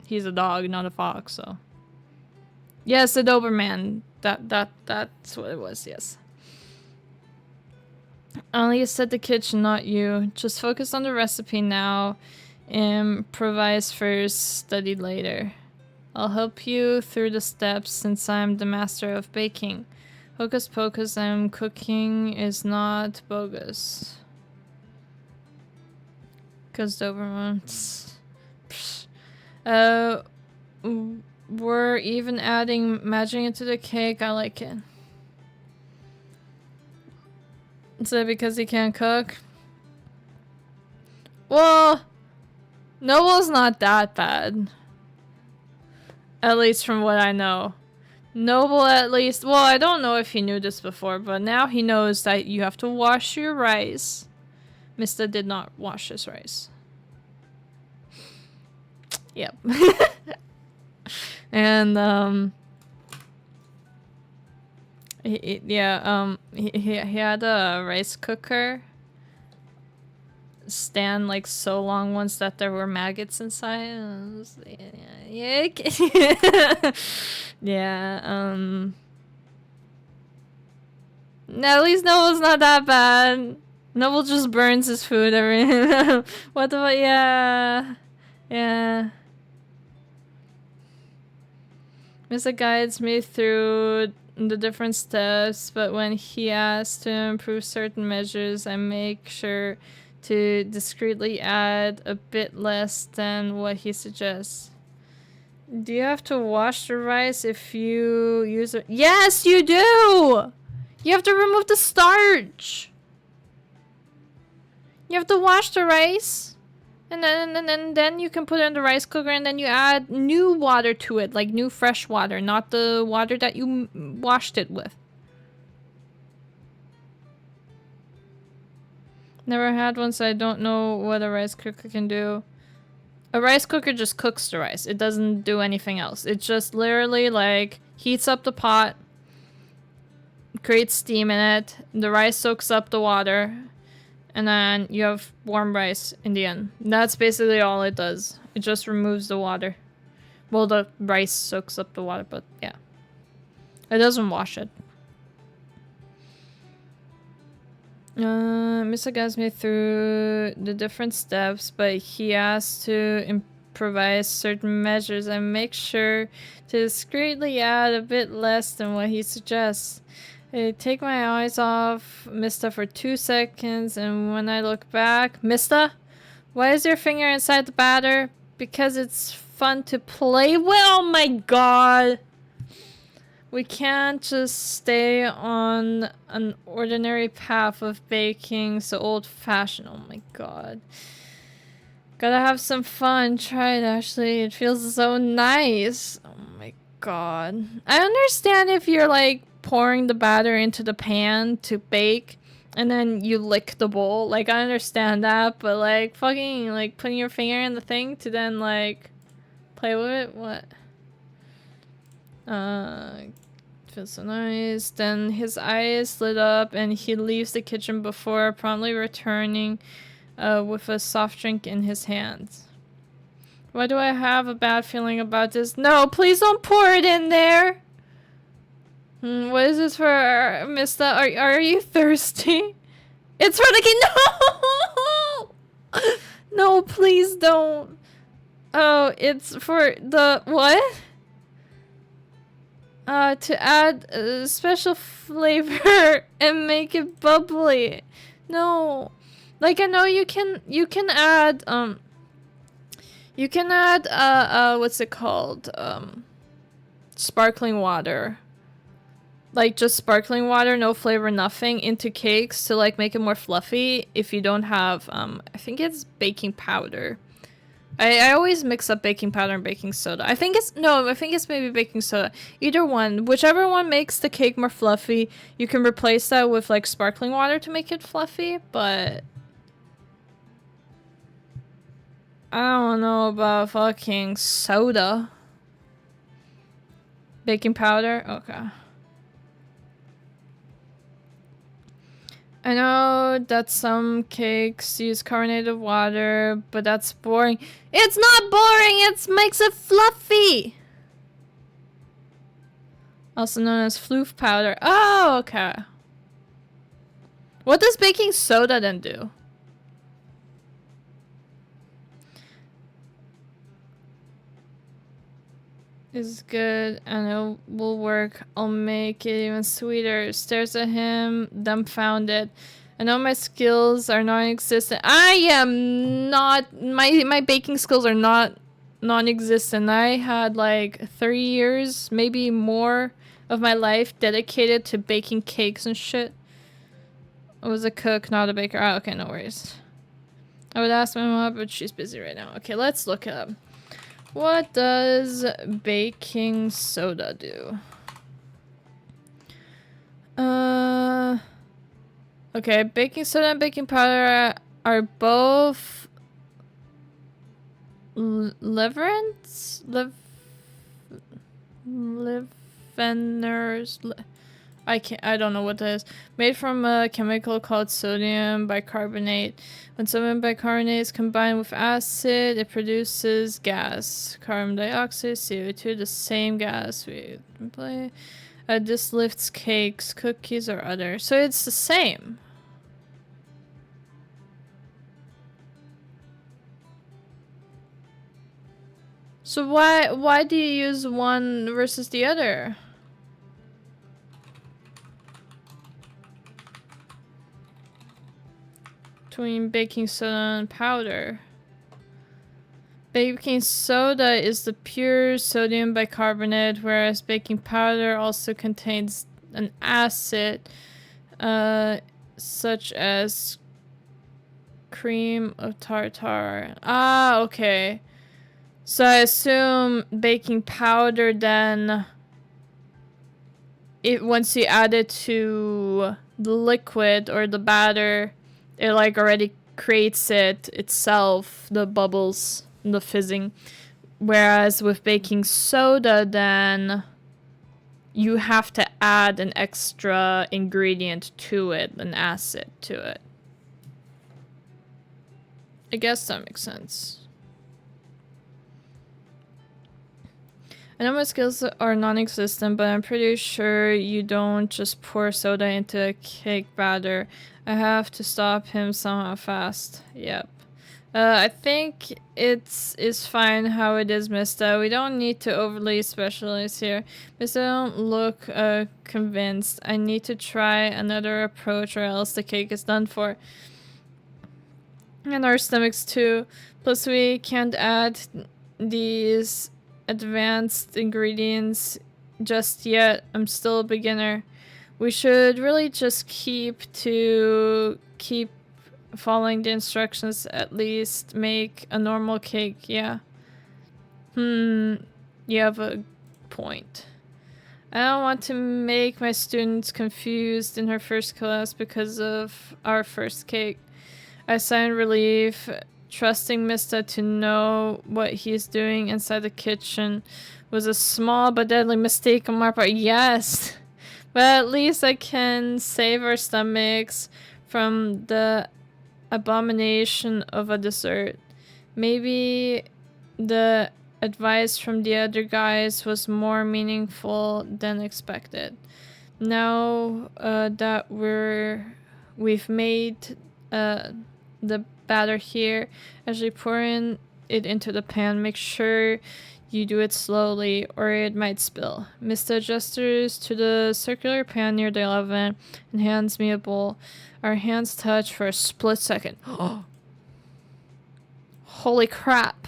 he's a dog, not a fox, so. Yes, the Doberman. That's what it was, yes. Only set the kitchen, not you. Just focus on the recipe now. Improvise first, study later. I'll help you through the steps since I'm the master of baking. Hocus pocus, and cooking is not bogus. Cause Dobermans. We're even adding magic into the cake. I like it. Is it because he can't cook? Well, Noble's not that bad. At least from what I know. Noble at least, well, I don't know if he knew this before, but now he knows that you have to wash your rice. Mysta did not wash his rice. Yep. And, he had a rice cooker stand like so long once that there were maggots inside. Yeah. At least Noble's not that bad. Noble just burns his food every. What about yeah. Mr. guides me through the different steps, but when he asks to improve certain measures, I make sure to discreetly add a bit less than what he suggests. Do you have to wash the rice if you use it? Yes, you do! You have to remove the starch! You have to wash the rice, and then you can put it in the rice cooker, and then you add new water to it, like new fresh water, not the water that you washed it with. Never had one, so I don't know what a rice cooker can do. A rice cooker just cooks the rice. It doesn't do anything else. It just literally like heats up the pot, creates steam in it, the rice soaks up the water, and then you have warm rice in the end. That's basically all it does. It just removes the water. Well, the rice soaks up the water, but yeah. It doesn't wash it. Mr. guides me through the different steps, but he asks to improvise certain measures and make sure to discreetly add a bit less than what he suggests. I take my eyes off Mysta for 2 seconds, and when I look back, Mysta? Why is your finger inside the batter? Because it's fun to play with. Oh my god. We can't just stay on an ordinary path of baking so old-fashioned. Oh my god. Gotta have some fun. Try it, Ashley. It feels so nice. Oh my god. I understand if you're like pouring the batter into the pan to bake and then you lick the bowl. Like, I understand that, but like fucking like putting your finger in the thing to then like play with it? What? Feels so nice. Then his eyes lit up and he leaves the kitchen before promptly returning with a soft drink in his hands. Why do I have a bad feeling about this? No, please don't pour it in there. What is this for, Mysta? Are you thirsty? It's for the kid. No! No, please don't. Oh, it's for the what? To add a special flavor and make it bubbly. No. Like, I know you can add, what's it called? Sparkling water. Like, just sparkling water, no flavor, nothing, into cakes to, like, make it more fluffy if you don't have, I think it's baking powder. I always mix up baking powder and baking soda. I think it's maybe baking soda. Either one. Whichever one makes the cake more fluffy, you can replace that with, like, sparkling water to make it fluffy, but I don't know about fucking soda. Baking powder? Okay. I know that some cakes use carbonated water, but that's boring. It's not boring! It makes it fluffy! Also known as floof powder. Oh, okay. What does baking soda then do? Is good and it will work. I'll make it even sweeter. Stares at him, dumbfounded. I know my skills are non-existent. I am not. My baking skills are not non-existent. I had like 3 years, maybe more, of my life dedicated to baking cakes and shit. I was a cook, not a baker. Oh, okay, no worries. I would ask my mom, but she's busy right now. Okay, let's look it up. What does baking soda do? Okay, baking soda and baking powder are both leaveners. I don't know what that is. Made from a chemical called sodium bicarbonate. When sodium bicarbonate is combined with acid, it produces gas. Carbon dioxide, CO2, the same gas we play. This lifts cakes, cookies, or other. So it's the same. So why do you use one versus the other? Between baking soda and powder. Baking soda is the pure sodium bicarbonate, whereas baking powder also contains an acid, such as cream of tartar. Ah, okay. So I assume baking powder then, once you add it to the liquid or the batter, it like already creates it itself, the bubbles, the fizzing. Whereas with baking soda, then you have to add an extra ingredient to it, an acid to it. I guess that makes sense. I know my skills are non-existent, but I'm pretty sure you don't just pour soda into a cake batter. I have to stop him somehow fast. Yep. I think it's fine how it is, Mysta. We don't need to overly specialize here. Mysta, don't look convinced. I need to try another approach or else the cake is done for. And our stomachs too. Plus we can't add these advanced ingredients just yet. I'm still a beginner. We should really just keep following the instructions, at least make a normal cake, yeah. You have a point. I don't want to make my students confused in her first class because of our first cake. I sigh in relief, trusting Mysta to know what he's doing inside the kitchen was a small but deadly mistake on my part. Yes! But at least I can save our stomachs from the abomination of a dessert. Maybe the advice from the other guys was more meaningful than expected. Now that we've made the batter here, actually pouring it into the pan, make sure you do it slowly or it might spill. Mysta gestures to the circular pan near the oven and hands me a bowl. Our hands touch for a split second. Holy crap!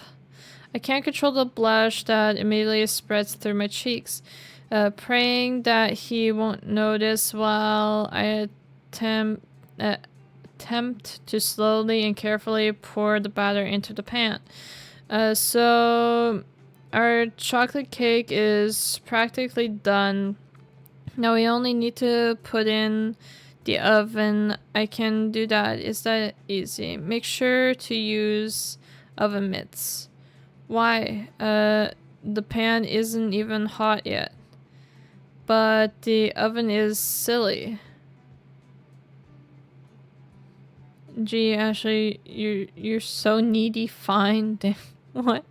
I can't control the blush that immediately spreads through my cheeks. Praying that he won't notice while I attempt to slowly and carefully pour the batter into the pan. So our chocolate cake is practically done. Now we only need to put in the oven. I can do that. Is that easy? Make sure to use oven mitts. Why? The pan isn't even hot yet. But the oven is silly. Gee, Ashley, you're so needy. Fine. What?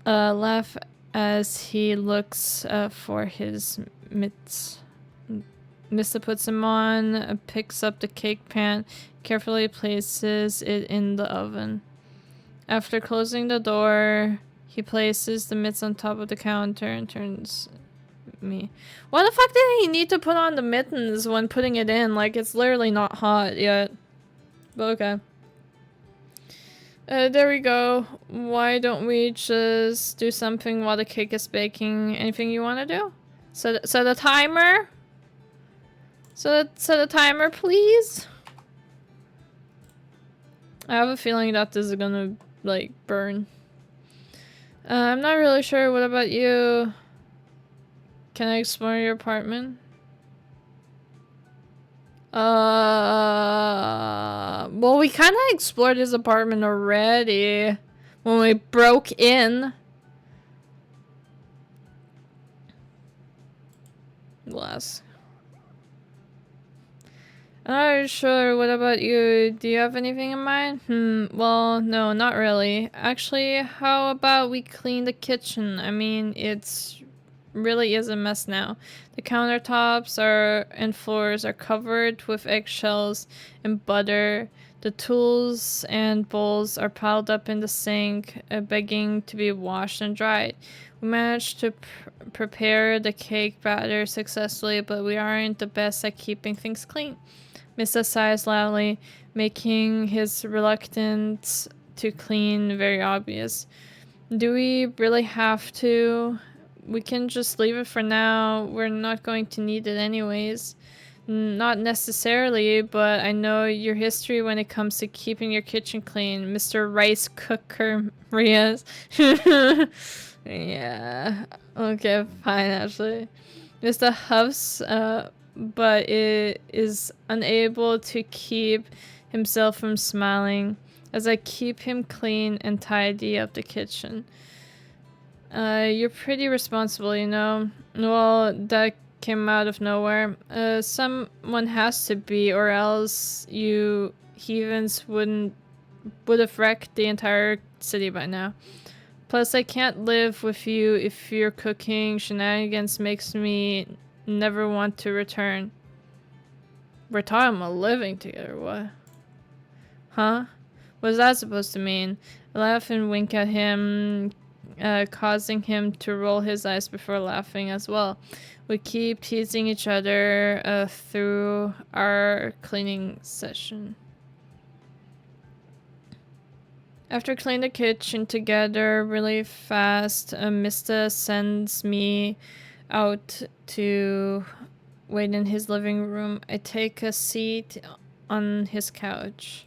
Laugh as he looks for his mitts. Mysta puts them on, picks up the cake pan, carefully places it in the oven. After closing the door, he places the mitts on top of the counter and turns me. Why the fuck did he need to put on the mittens when putting it in? Like, it's literally not hot yet. But okay. There we go. Why don't we just do something while the cake is baking? Anything you want to do? Set a timer? Set a timer, please? I have a feeling that this is gonna, like, burn. I'm not really sure. What about you? Can I explore your apartment? Well, we kind of explored his apartment already when we broke in. Bless. I'm not sure. What about you? Do you have anything in mind? Well, no, not really. Actually, how about we clean the kitchen? I mean, it's really is a mess now. The countertops and floors are covered with eggshells and butter. The tools and bowls are piled up in the sink, begging to be washed and dried. We managed to prepare the cake batter successfully, but we aren't the best at keeping things clean. Mysta sighs loudly, making his reluctance to clean very obvious. Do we really have to? We can just leave it for now. We're not going to need it anyways. Not necessarily, but I know your history when it comes to keeping your kitchen clean, Mr. Rice Cooker Riaz. Yeah. Okay, fine, actually. Mr. Huffs, but it is unable to keep himself from smiling as I keep him clean and tidy up the kitchen. You're pretty responsible, you know. Well, that came out of nowhere. Someone has to be, or else you heathens would have wrecked the entire city by now. Plus, I can't live with you if your cooking shenanigans makes me never want to return. We're talking about living together, what? Huh? What's that supposed to mean? I laugh and wink at him, causing him to roll his eyes before laughing as well. We keep teasing each other through our cleaning session. After cleaning the kitchen together really fast, Mysta sends me out to wait in his living room. I take a seat on his couch.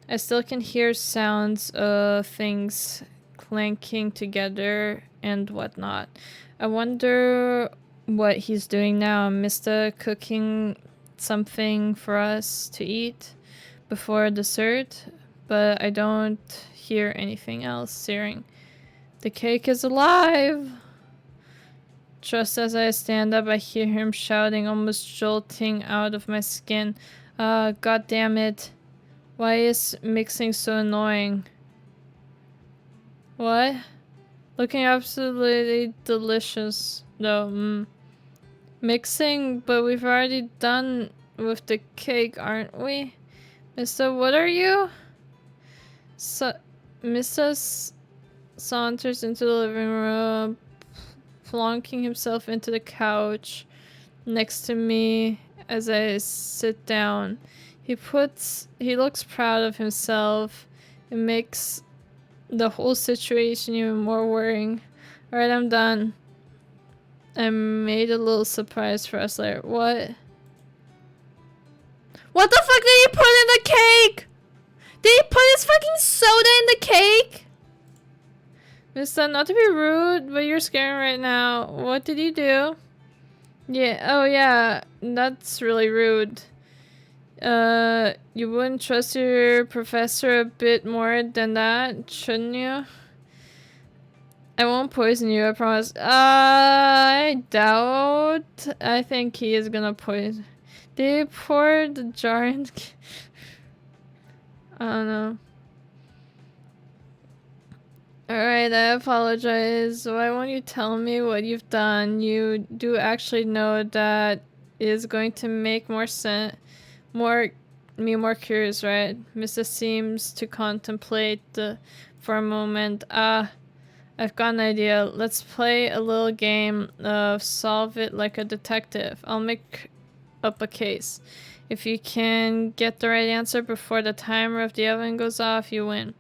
I still can hear sounds of things clanking together and whatnot. I wonder what he's doing now. Mysta cooking something for us to eat before dessert, but I don't hear anything else searing. The cake is alive! Just as I stand up, I hear him shouting, almost jolting out of my skin. God damn it. Why is mixing so annoying? What? Looking absolutely delicious, though. Mixing, but we've already done with the cake, aren't we? Mysta, what are you? Mysta saunters into the living room, plonking himself into the couch next to me as I sit down. He looks proud of himself. It makes the whole situation even more worrying. Alright, I'm done. I made a little surprise for us later. What? What the fuck did he put in the cake? Did he put his fucking soda in the cake? Mysta, not to be rude, but you're scaring right now. What did you do? Yeah, oh yeah, that's really rude. You wouldn't trust your professor a bit more than that, shouldn't you? I won't poison you, I promise. I doubt. I think he is gonna poison. Did you pour the jar in? I don't know. Alright, I apologize. Why won't you tell me what you've done? You do actually know that is going to make more sense. Me more curious, right? Mysta seems to contemplate for a moment. I've got an idea. Let's play a little game of solve it like a detective. I'll make up a case. If you can get the right answer before the timer of the oven goes off, you win.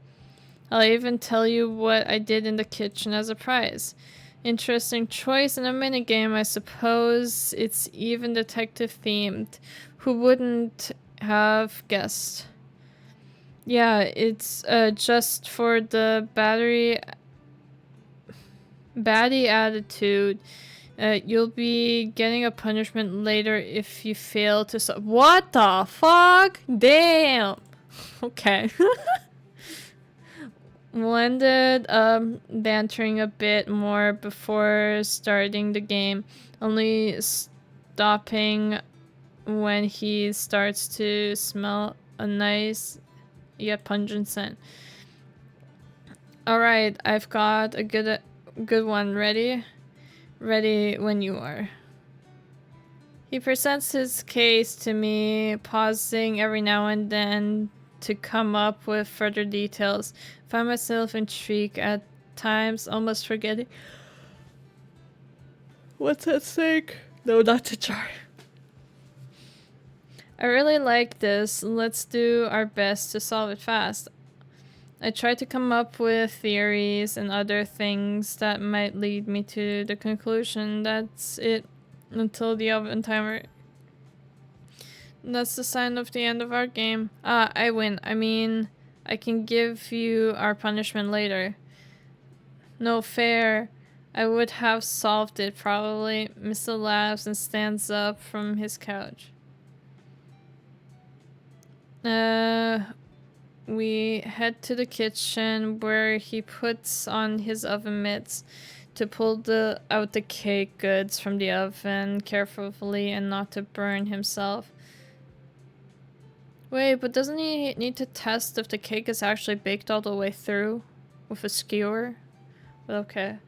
I'll even tell you what I did in the kitchen as a prize. Interesting choice in a minigame, I suppose. It's even detective themed. Who wouldn't have guessed? Yeah, it's just for the baddie attitude. You'll be getting a punishment later if you fail to what the fuck? Damn! Okay. Blended bantering a bit more before starting the game, only stopping when he starts to smell a nice yet pungent scent. Alright, I've got a good one ready. Ready when you are. He presents his case to me, pausing every now and then to come up with further details. Find myself intrigued at times, almost forgetting what's at stake. No, not the jar. I really like this. Let's do our best to solve it fast. I try to come up with theories and other things that might lead me to the conclusion. That's it until the oven timer. That's the sign of the end of our game. I win. I mean, I can give you our punishment later. No fair. I would have solved it probably. Mysta laughs and stands up from his couch. We head to the kitchen where he puts on his oven mitts to pull out the cake goods from the oven carefully and not to burn himself. Wait, but doesn't he need to test if the cake is actually baked all the way through with a skewer? But okay.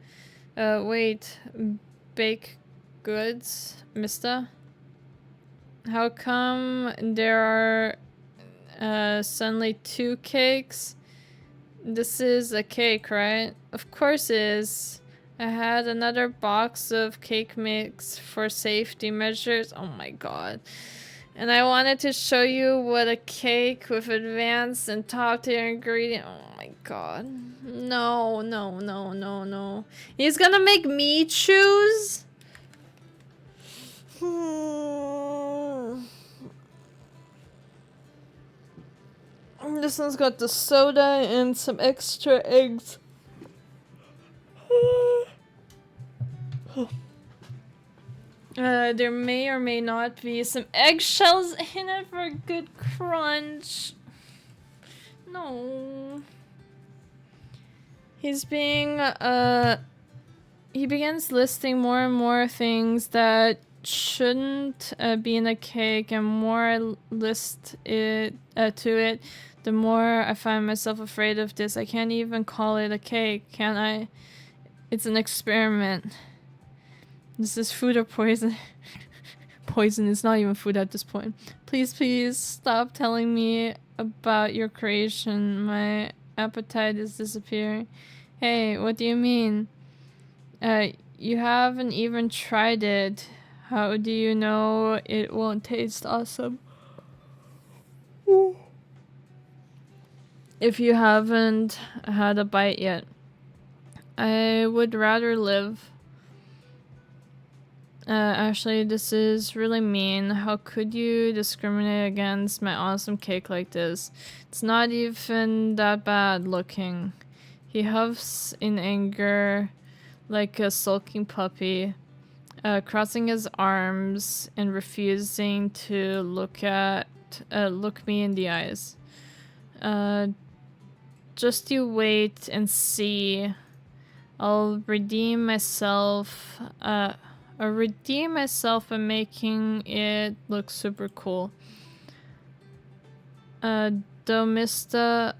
Wait. Bake goods? Mysta? How come there are suddenly 2 cakes? This is a cake, right? Of course it is. I had another box of cake mix for safety measures. Oh my god. And I wanted to show you what a cake with advanced and top tier ingredient. Oh my god. No, no, no, no, no. He's gonna make me choose? This one's got the soda and some extra eggs. There may or may not be some eggshells in it for a good crunch. No. He's being, he begins listing more and more things that shouldn't be in a cake, and more I list it to it, the more I find myself afraid of this. I can't even call it a cake, can I? It's an experiment. This is food or poison. Poison is not even food at this point. Please, please stop telling me about your creation. My appetite is disappearing. Hey, what do you mean? You haven't even tried it. How do you know it won't taste awesome? If you haven't had a bite yet. I would rather live. Actually, this is really mean. How could you discriminate against my awesome cake like this? It's not even that bad looking. He huffs in anger like a sulking puppy, crossing his arms and refusing to look me in the eyes. Just you wait and see. I'll redeem myself. I'll redeem myself by making it look super cool. Though Mysta,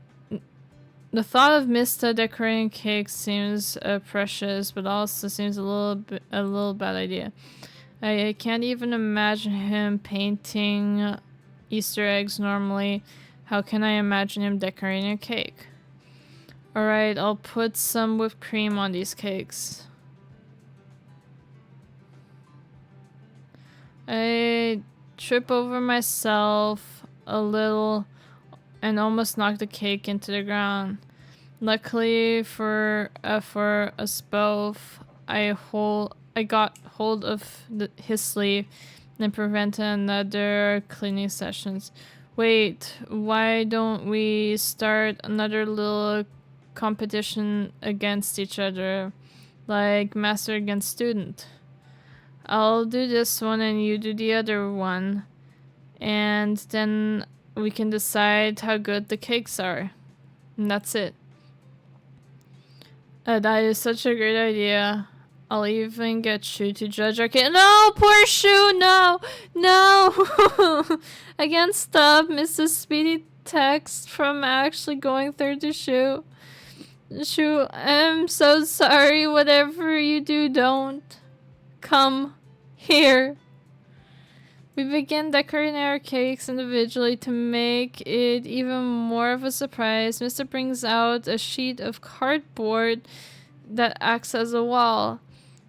the thought of Mysta decorating cakes seems precious, but also seems a little bad idea. I can't even imagine him painting Easter eggs normally. How can I imagine him decorating a cake? Alright, I'll put some whipped cream on these cakes. I trip over myself a little and almost knock the cake into the ground. Luckily for us both, I got hold of his sleeve and prevented another cleaning sessions. Wait, why don't we start another little competition against each other, like master against student? I'll do this one and you do the other one, and then we can decide how good the cakes are. And that's it. That is such a great idea. I'll even get Shu to judge our cake. No, poor Shu, no, no. I can't stop Mrs. Speedy text from actually going through to Shu. Shu, I'm so sorry. Whatever you do, don't come here. We begin decorating our cakes individually to make it even more of a surprise. Mr. brings out a sheet of cardboard that acts as a wall.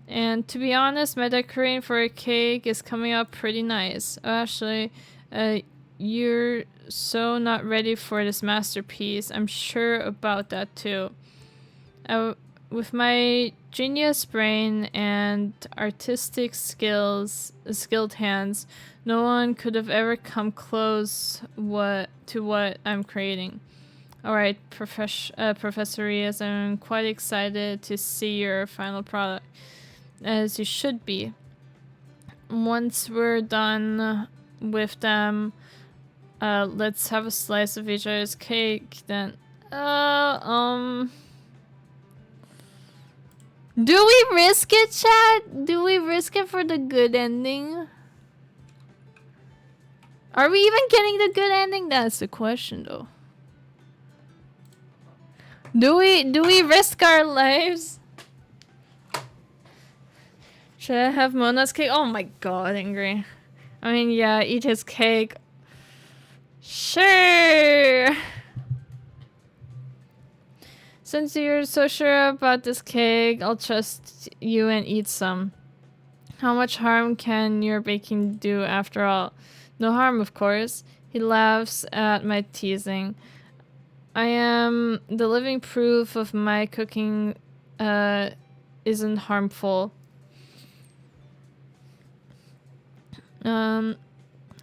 And to be honest, my decorating for a cake is coming out pretty nice. Actually, you're so not ready for this masterpiece. I'm sure about that too. With my genius brain and artistic skilled hands, no one could have ever come close to what I'm creating. Alright, Professor Rias, I'm quite excited to see your final product, as you should be. Once we're done with them, let's have a slice of each other's cake, then. Do we risk it, chat? Do we risk it for the good ending? Are we even getting the good ending? That's the question, though. Do we risk our lives? Should I have Mona's cake? Oh my god, angry. I mean, yeah, eat his cake. Sure. Since you're so sure about this cake, I'll trust you and eat some. How much harm can your baking do after all? No harm, of course. He laughs at my teasing. I am the living proof of my cooking isn't harmful. How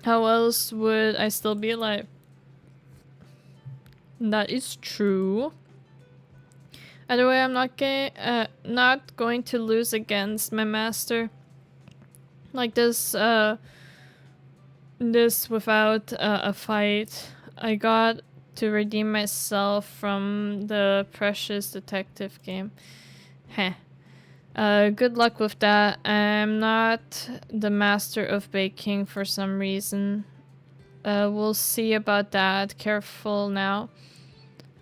else would I still be alive? That is true. Either way, I'm not going to lose against my master. Like this without a fight. I got to redeem myself from the precious detective game. Heh. Good luck with that. I'm not the master of baking for some reason. We'll see about that. Careful now.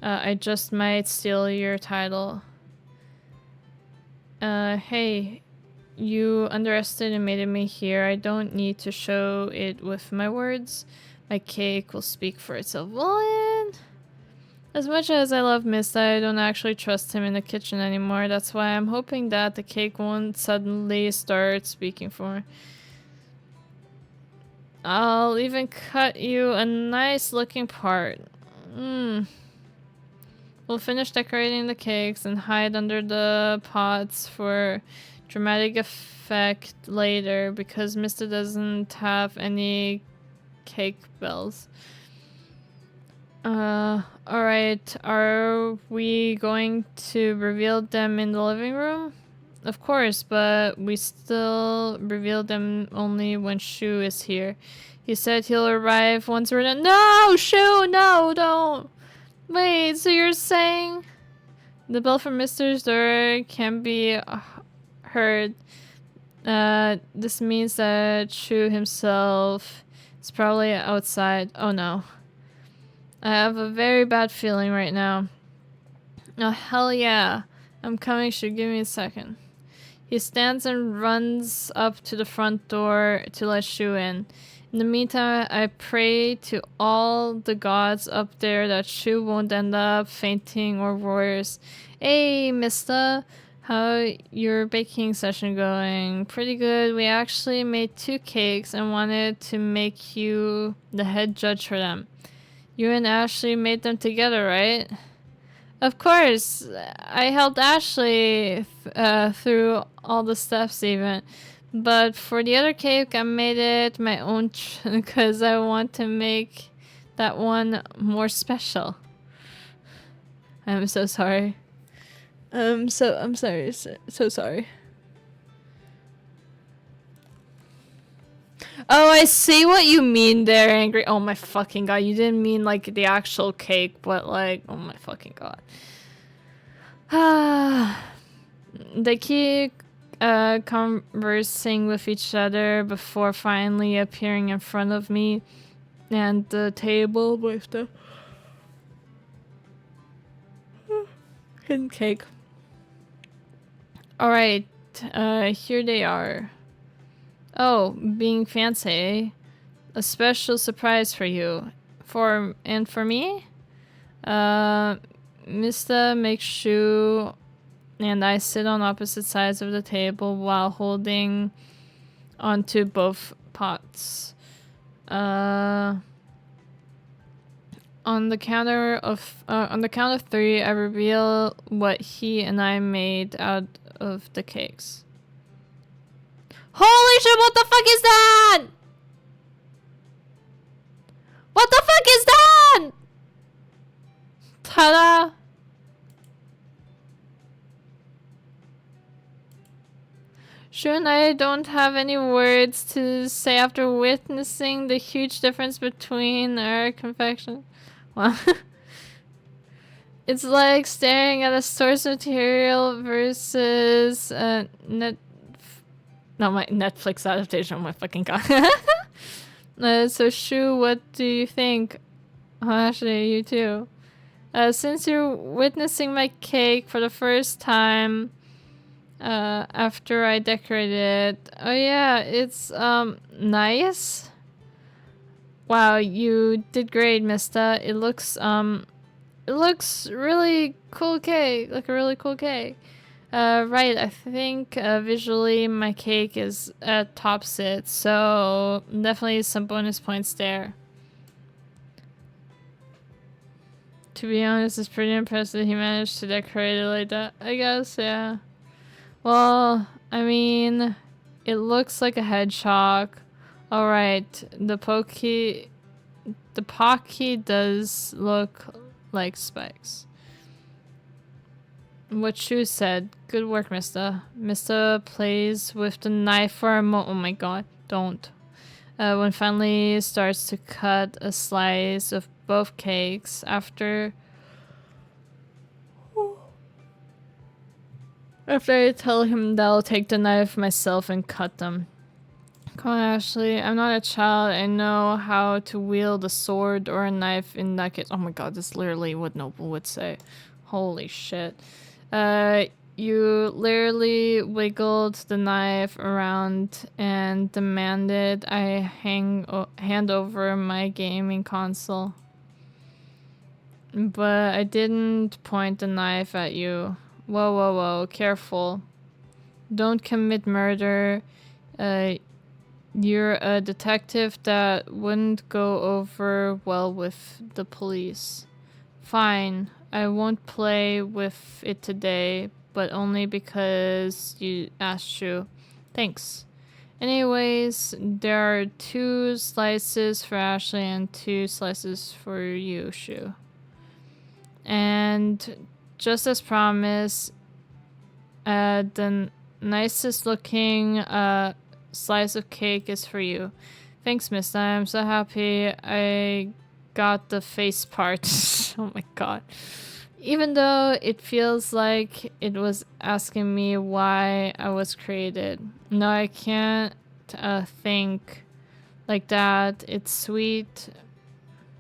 I just might steal your title. Hey, you underestimated me here. I don't need to show it with my words. My cake will speak for itself. Well, as much as I love Mysta, I don't actually trust him in the kitchen anymore. That's why I'm hoping that the cake won't suddenly start speaking for me. I'll even cut you a nice looking part. We'll finish decorating the cakes and hide under the pots for dramatic effect later because Mysta doesn't have any cake bells. Alright, are we going to reveal them in the living room? Of course, but we still reveal them only when Shu is here. He said he'll arrive once we're done. No, Shu, no, don't. Wait, so you're saying the bell from Mister's door can be heard? This means that Shu himself is probably outside. Oh no. I have a very bad feeling right now. Oh, hell yeah. I'm coming, Shu. Give me a second. He stands and runs up to the front door to let Shu in. In the meantime, I pray to all the gods up there that Shu won't end up fainting or worse. Hey, Mysta. How your baking session going? Pretty good. We actually made 2 cakes and wanted to make you the head judge for them. You and Ashley made them together, right? Of course. I helped Ashley through all the steps even. But for the other cake, I made it my own because I want to make that one more special. I'm so sorry. I'm sorry. So sorry. Oh, I see what you mean there, Angry. Oh my fucking god. You didn't mean like the actual cake, but like, oh my fucking god. They keep conversing with each other before finally appearing in front of me and the table with the hidden cake. Alright, here they are. Oh, being fancy. A special surprise for you. For me? Mysta makes Shu and I sit on opposite sides of the table while holding onto both pots. On the count of 3, I reveal what he and I made out of the cakes. Holy shit, what the fuck is that? What the fuck is that? Ta-da! Shu and I don't have any words to say after witnessing the huge difference between our confection. Wow. It's like staring at a source material versus my Netflix adaptation. Oh my fucking god. So Shu, what do you think? Oh, actually, you too. Since you're witnessing my cake for the first time, after I decorated it. Oh yeah, it's nice. Wow, you did great, Mysta. It looks really cool cake, like a really cool cake. Right, I think visually my cake is tops it, so definitely some bonus points there. To be honest, it's pretty impressive he managed to decorate it like that, I guess, yeah. Well, I mean, it looks like a hedgehog. Alright, the Pocky does look like spikes. What Shu said. Good work, Mysta. Mysta plays with the knife for a moment. Oh my god, don't. When finally starts to cut a slice of both cakes after I tell him that I'll take the knife myself and cut them. Come on, Ashley. I'm not a child. I know how to wield a sword or a knife in that case. Oh my god, this is literally what Noble would say. Holy shit. You literally wiggled the knife around and demanded I hand over my gaming console. But I didn't point the knife at you. Whoa, whoa, whoa. Careful. Don't commit murder. You're a detective that wouldn't go over well with the police. Fine, I won't play with it today, but only because you asked to. Thanks. Anyways, there are 2 slices for Ashley and 2 slices for you, Shu. And just as promised, the nicest looking slice of cake is for you. Thanks, Mysta. I'm so happy I got the face part. Oh my god. Even though it feels like it was asking me why I was created. No, I can't think like that. It's sweet.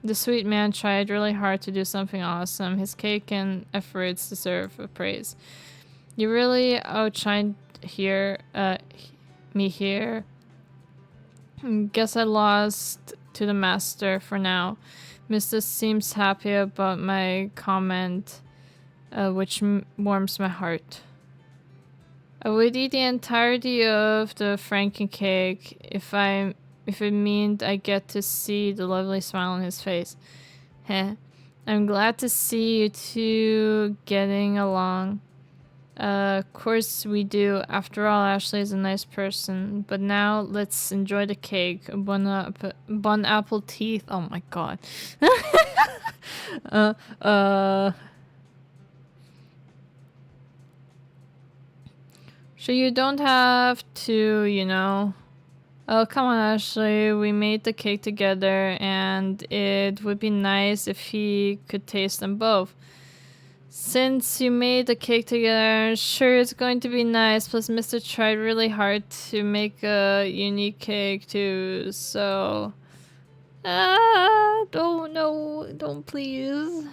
The sweet man tried really hard to do something awesome. His cake and efforts deserve a praise. You really outshined me here. Guess I lost to the master for now. Mysta seems happy about my comment, which warms my heart. I would eat the entirety of the Franken cake if it meant I get to see the lovely smile on his face. Heh. I'm glad to see you two getting along. Of course we do. After all, Ashley is a nice person. But now let's enjoy the cake. Bon apple teeth. Oh my god. So you don't have to, you know. Oh, come on, Ashley. We made the cake together, and it would be nice if he could taste them both. Since you made the cake together, sure it's going to be nice. Plus, Mysta tried really hard to make a unique cake too. So, don't please.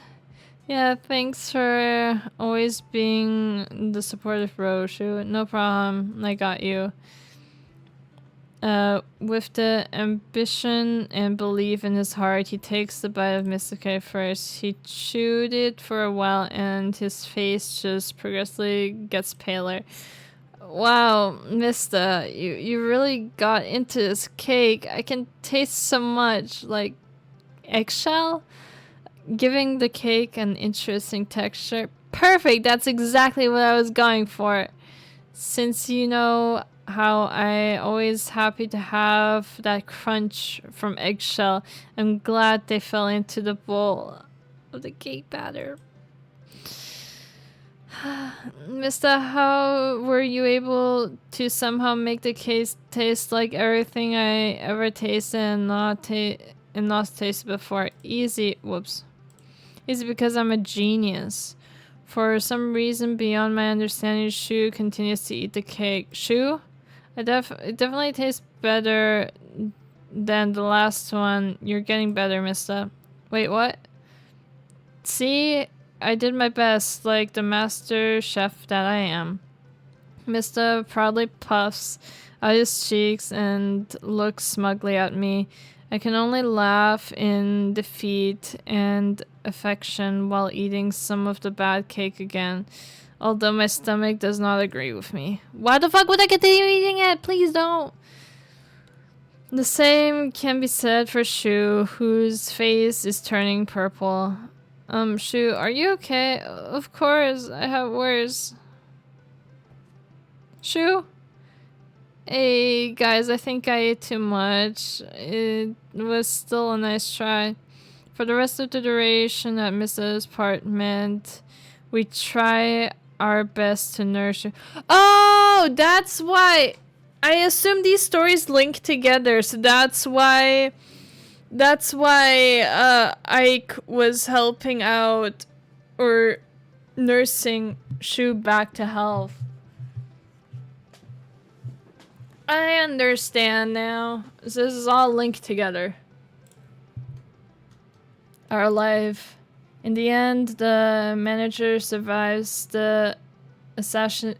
Yeah, thanks for always being the supportive bro. Shoot, no problem. I got you. With the ambition and belief in his heart, he takes the bite of Mysta cake first. He chewed it for a while and his face just progressively gets paler. Wow, Mysta, you really got into this cake. I can taste so much, like eggshell, giving the cake an interesting texture. Perfect, that's exactly what I was going for. Since you know how I always happy to have that crunch from eggshell, I'm glad they fell into the bowl of the cake batter. Mysta, how were you able to somehow make the cake taste like everything I ever tasted and not tasted before? Easy, whoops. Easy because I'm a genius. For some reason beyond my understanding, Shu continues to eat the cake. Shu? It definitely tastes better than the last one. You're getting better, Mysta. Wait, what? See? I did my best, like the master chef that I am. Mysta proudly puffs out his cheeks and looks smugly at me. I can only laugh in defeat and affection while eating some of the bad cake again. Although my stomach does not agree with me. Why the fuck would I continue eating it? Please don't. The same can be said for Shu, whose face is turning purple. Shu, are you okay? Of course, I have worse. Shu? Hey, guys, I think I ate too much. It was still a nice try. For the rest of the duration at Mysta's apartment, we try our best to nurse you. Oh, that's why. I assume these stories link together, so that's why Ike was helping out or nursing Shu back to health. I understand now. This is all linked together. Our life. In the end, the manager survives the assassination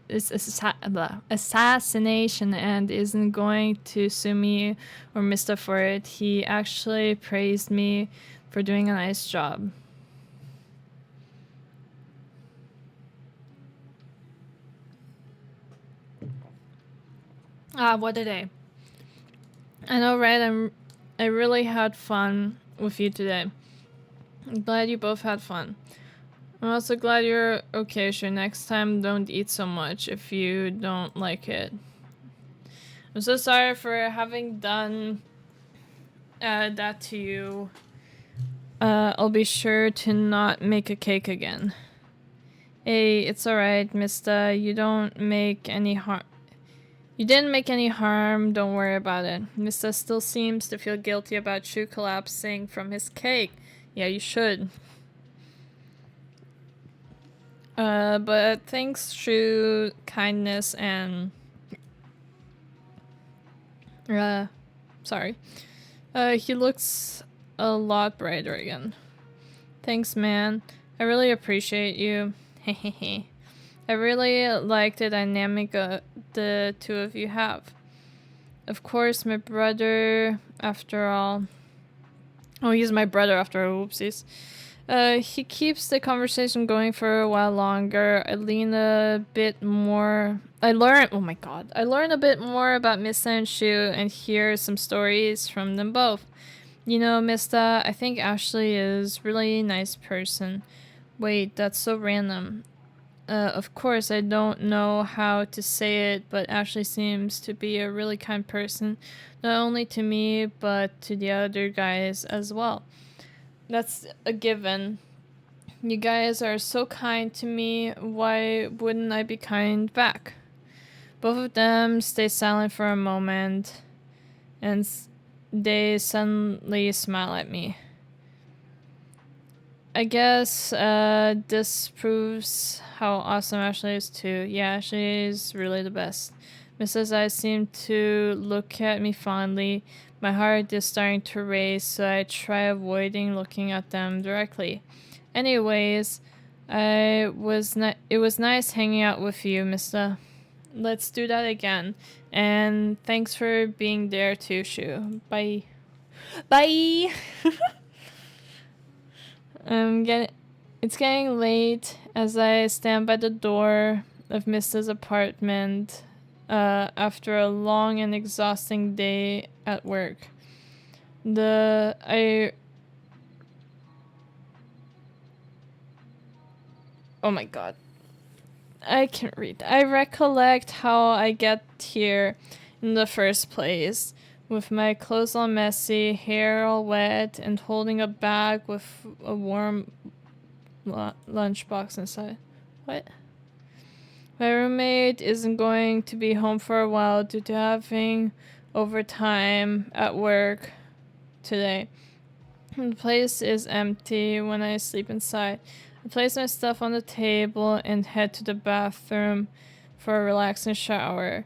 and isn't going to sue me or Mysta for it. He actually praised me for doing a nice job. Ah, what a day. I know, right? I really had fun with you today. I'm glad you both had fun. I'm also glad you're okay, Sure. Next time, don't eat so much if you don't like it. I'm so sorry for having done that to you. I'll be sure to not make a cake again. Hey, it's alright, Mysta. You didn't make any harm, don't worry about it. Mysta still seems to feel guilty about Shu collapsing from his cake. Yeah, you should. But thanks to kindness and sorry. He looks a lot brighter again. Thanks, man. I really appreciate you. Hehehe. I really like the dynamic the two of you have. Of course, my brother, after all. Oh, he's my brother after all. Whoopsies. He keeps the conversation going for a while longer. I learn a bit more about Mysta and Shu and hear some stories from them both. You know, Mysta, I think Ashley is really nice person. Wait, that's so random. Of course, I don't know how to say it, but Ashley seems to be a really kind person, not only to me, but to the other guys as well. That's a given. You guys are so kind to me, why wouldn't I be kind back? Both of them stay silent for a moment, and they suddenly smile at me. I guess this proves how awesome Ashley is too. Yeah, Ashley is really the best. Mrs. I seem to look at me fondly. My heart is starting to race, so I try avoiding looking at them directly. Anyways, it was nice hanging out with you, Mysta. Let's do that again. And thanks for being there too, Shu. Bye. Bye! It's getting late as I stand by the door of Mysta's apartment after a long and exhausting day at work. Oh my god. I can't read. I recollect how I get here in the first place, with my clothes all messy, hair all wet, and holding a bag with a warm lunchbox inside. What? My roommate isn't going to be home for a while due to having overtime at work today. The place is empty when I sleep inside. I place my stuff on the table and head to the bathroom for a relaxing shower.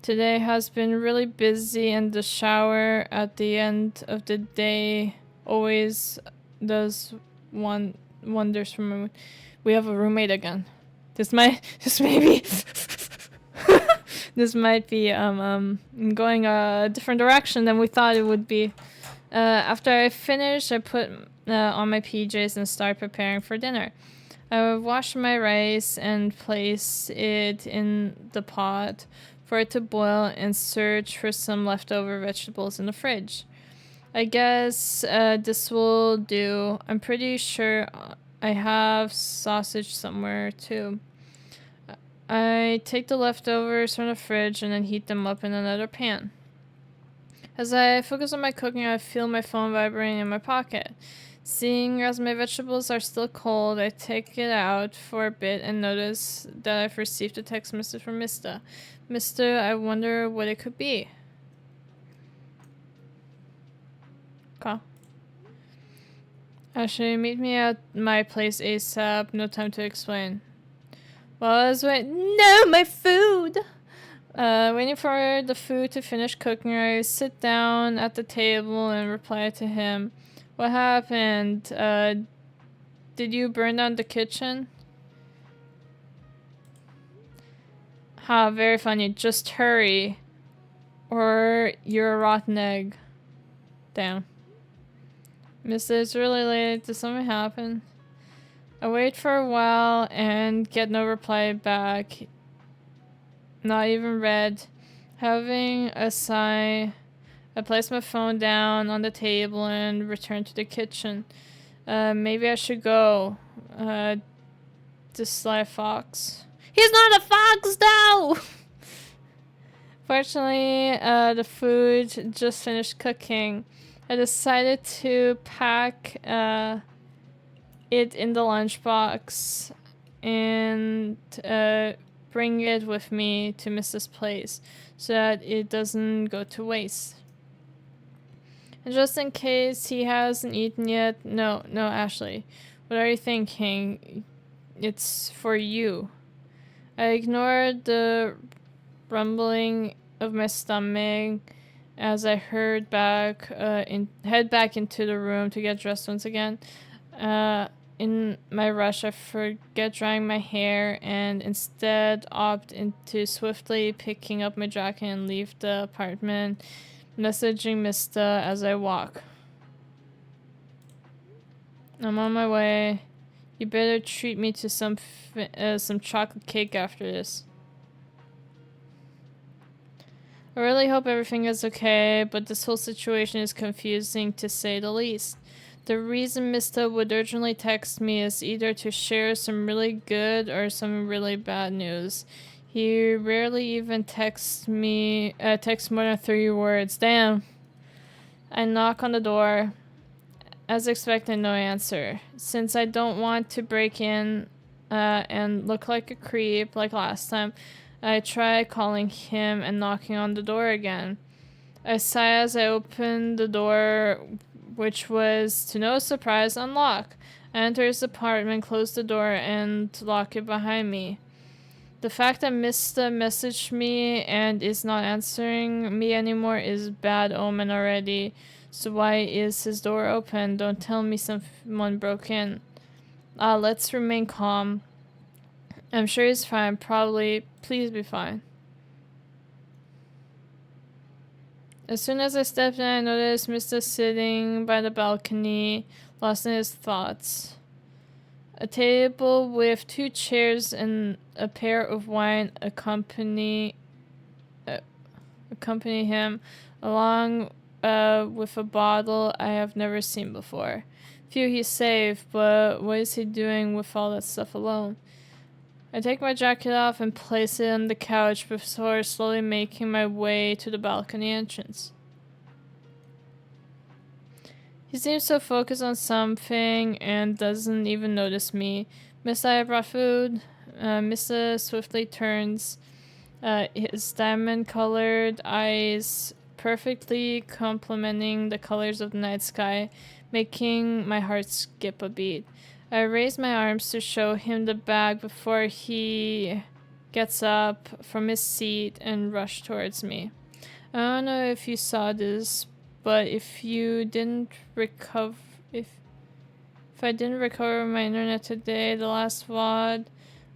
Today has been really busy, and the shower at the end of the day always does wonders for me. We have a roommate again. This might be going a different direction than we thought it would be. After I finish, I put on my PJs and start preparing for dinner. I washed my rice and placed it in the pot for it to boil and search for some leftover vegetables in the fridge. I guess this will do. I'm pretty sure I have sausage somewhere too. I take the leftovers from the fridge and then heat them up in another pan. As I focus on my cooking, I feel my phone vibrating in my pocket. Seeing as my vegetables are still cold, I take it out for a bit and notice that I've received a text message from Mysta. Mysta, I wonder what it could be. Okay. Actually, meet me at my place ASAP. No time to explain. Well, I was waiting. No, my food! Waiting for the food to finish cooking, I sit down at the table and reply to him. What happened? Did you burn down the kitchen? Ha, very funny. Just hurry. Or you're a rotten egg. Damn. Mister, it's really late. Did something happen? I wait for a while and get no reply back. Not even read. Having a sigh, I place my phone down on the table and return to the kitchen. Maybe I should go. This sly fox. He's not a fox, though! Fortunately, the food just finished cooking. I decided to pack it in the lunchbox and bring it with me to Mrs. Place so that it doesn't go to waste. And just in case he hasn't eaten yet, no, Ashley, what are you thinking? It's for you. I ignored the rumbling of my stomach as I head back into the room to get dressed once again. In my rush, I forget drying my hair and instead opt into swiftly picking up my jacket and leave the apartment, messaging Mysta as I walk. I'm on my way. You better treat me to some chocolate cake after this. I really hope everything is okay, but this whole situation is confusing to say the least. The reason Mysta would urgently text me is either to share some really good or some really bad news. He rarely even texts more than 3 words. Damn. I knock on the door. As expected, no answer. Since I don't want to break in and look like a creep like last time, I try calling him and knocking on the door again. I sigh as I open the door, which was, to no surprise, unlocked. I enter his apartment, close the door, and lock it behind me. The fact that Mysta messaged me and is not answering me anymore is bad omen already. So why is his door open? Don't tell me someone broke in. Let's remain calm. I'm sure he's fine, probably. Please be fine. As soon as I stepped in, I noticed Mysta sitting by the balcony, lost in his thoughts. A table with 2 chairs and a pair of wine accompany him, along with a bottle I have never seen before. Phew, he's safe, but what is he doing with all that stuff alone? I take my jacket off and place it on the couch before slowly making my way to the balcony entrance. He seems so focused on something and doesn't even notice me. Miss, I brought food. Mysta swiftly turns, his diamond-colored eyes perfectly complementing the colors of the night sky, making my heart skip a beat. I raise my arms to show him the bag before he gets up from his seat and rushes towards me. I don't know if you saw this, but if I didn't recover my internet today, the last VOD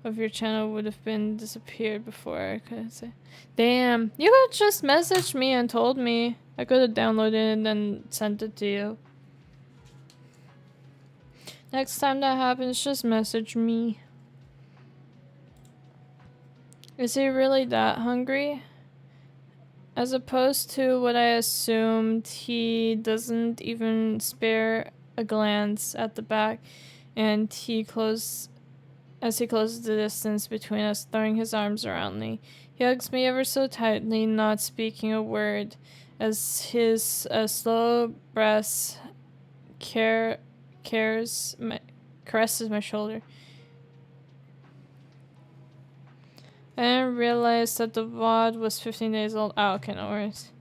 of your channel would have been disappeared before I could say. Damn, you could just message me and told me. I could have downloaded it and then sent it to you. Next time that happens, just message me. Is he really that hungry? As opposed to what I assumed, he doesn't even spare a glance at the back, and as he closes the distance between us, throwing his arms around me. He hugs me ever so tightly, not speaking a word, as his slow breath caresses my shoulder. I didn't realize that the VOD was 15 days old. Oh, okay, no worries.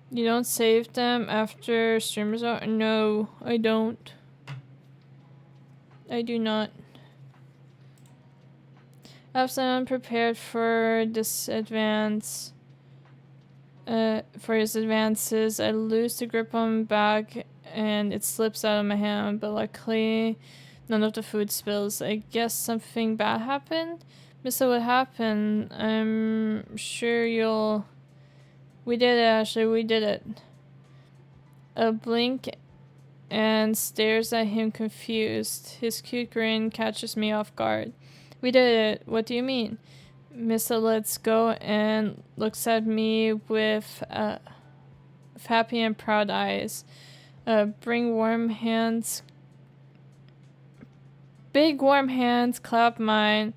You don't save them after streamers are? No, I don't. I do not. After I'm prepared for this advance, for his advances, I lose the grip on my bag and it slips out of my hand, but luckily none of the food spills. I guess something bad happened? Mysta, what happened? I'm sure you'll... We did it, Ashley, we did it. A blink and stares at him confused. His cute grin catches me off guard. We did it. What do you mean? Mysta lets go and looks at me with happy and proud eyes. Big warm hands clap mine,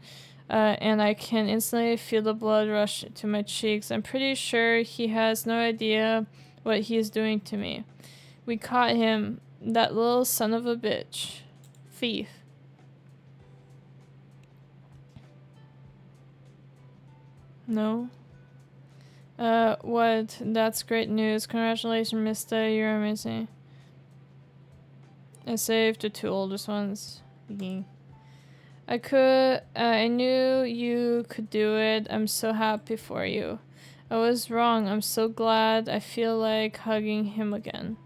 and I can instantly feel the blood rush to my cheeks. I'm pretty sure he has no idea what he is doing to me. We caught him, that little son of a bitch. Thief. No. What? That's great news. Congratulations, Mysta. You're amazing. I saved the 2 oldest ones. I knew you could do it. I'm so happy for you. I was wrong. I'm so glad. I feel like hugging him again.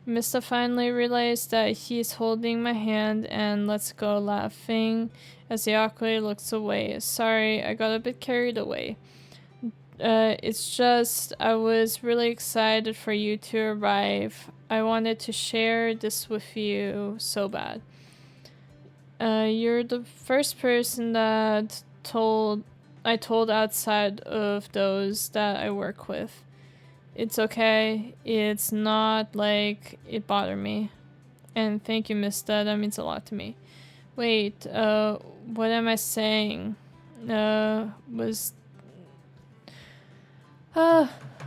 Mysta finally realized that he's holding my hand and lets go, laughing as he awkwardly looks away. Sorry, I got a bit carried away. It's just, I was really excited for you to arrive. I wanted to share this with you so bad. You're the first person that I told outside of those that I work with. It's okay. It's not like it bothered me. And thank you, Mysta. That means a lot to me. Wait, what am I saying?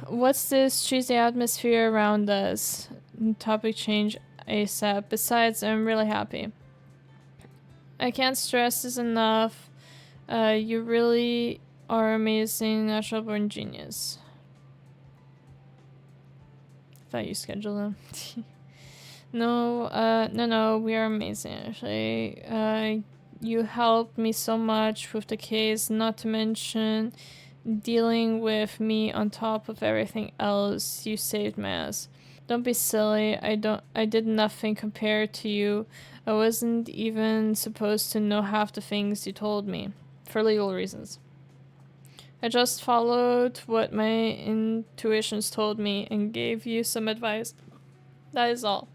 What's this cheesy atmosphere around us? Topic change ASAP. Besides, I'm really happy. I can't stress this enough. You really are amazing, natural born genius. I thought you scheduled them. No, we are amazing, actually. You helped me so much with the case, not to mention dealing with me on top of everything else. You saved my ass. Don't be silly. I did nothing compared to you. I wasn't even supposed to know half the things you told me, for legal reasons. I just followed what my intuitions told me and gave you some advice. That is all.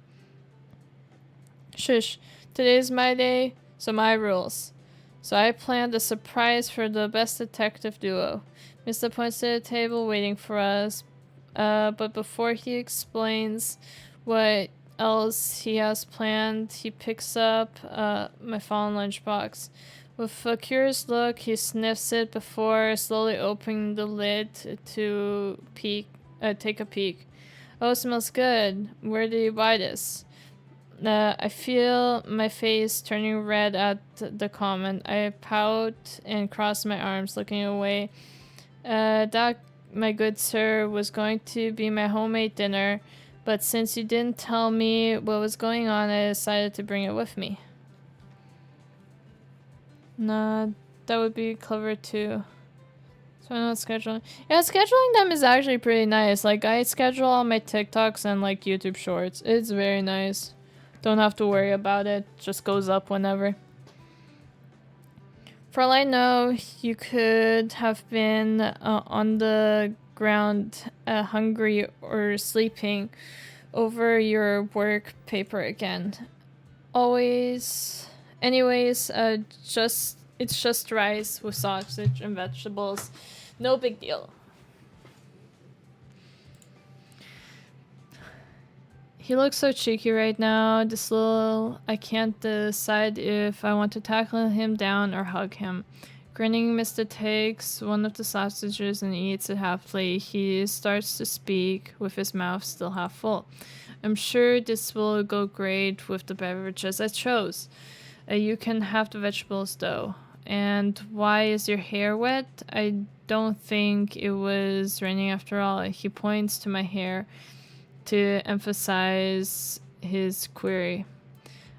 Shush. Today is my day, so my rules. So I planned a surprise for the best detective duo. Mysta points to the table waiting for us, but before he explains what else he has planned, he picks up my fallen lunchbox. With a curious look, he sniffs it before slowly opening the lid to take a peek. Oh, it smells good. Where did you buy this? I feel my face turning red at the comment. I pout and cross my arms, looking away. That, my good sir, was going to be my homemade dinner, but since you didn't tell me what was going on, I decided to bring it with me. Nah, that would be clever too. So I'm not scheduling. Yeah, scheduling them is actually pretty nice. Like, I schedule all my TikToks and like YouTube shorts. It's very nice. Don't have to worry about it. Just goes up whenever. For all I know, you could have been on the ground, hungry or sleeping over your work paper again. Always. Anyways, it's just rice with sausage and vegetables. No big deal. He looks so cheeky right now. This little... I can't decide if I want to tackle him down or hug him. Grinning, Mysta takes one of the sausages and eats it halfway. He starts to speak with his mouth still half full. I'm sure this will go great with the beverages I chose. You can have the vegetables though. And why is your hair wet? I don't think it was raining after all. He points to my hair to emphasize his query.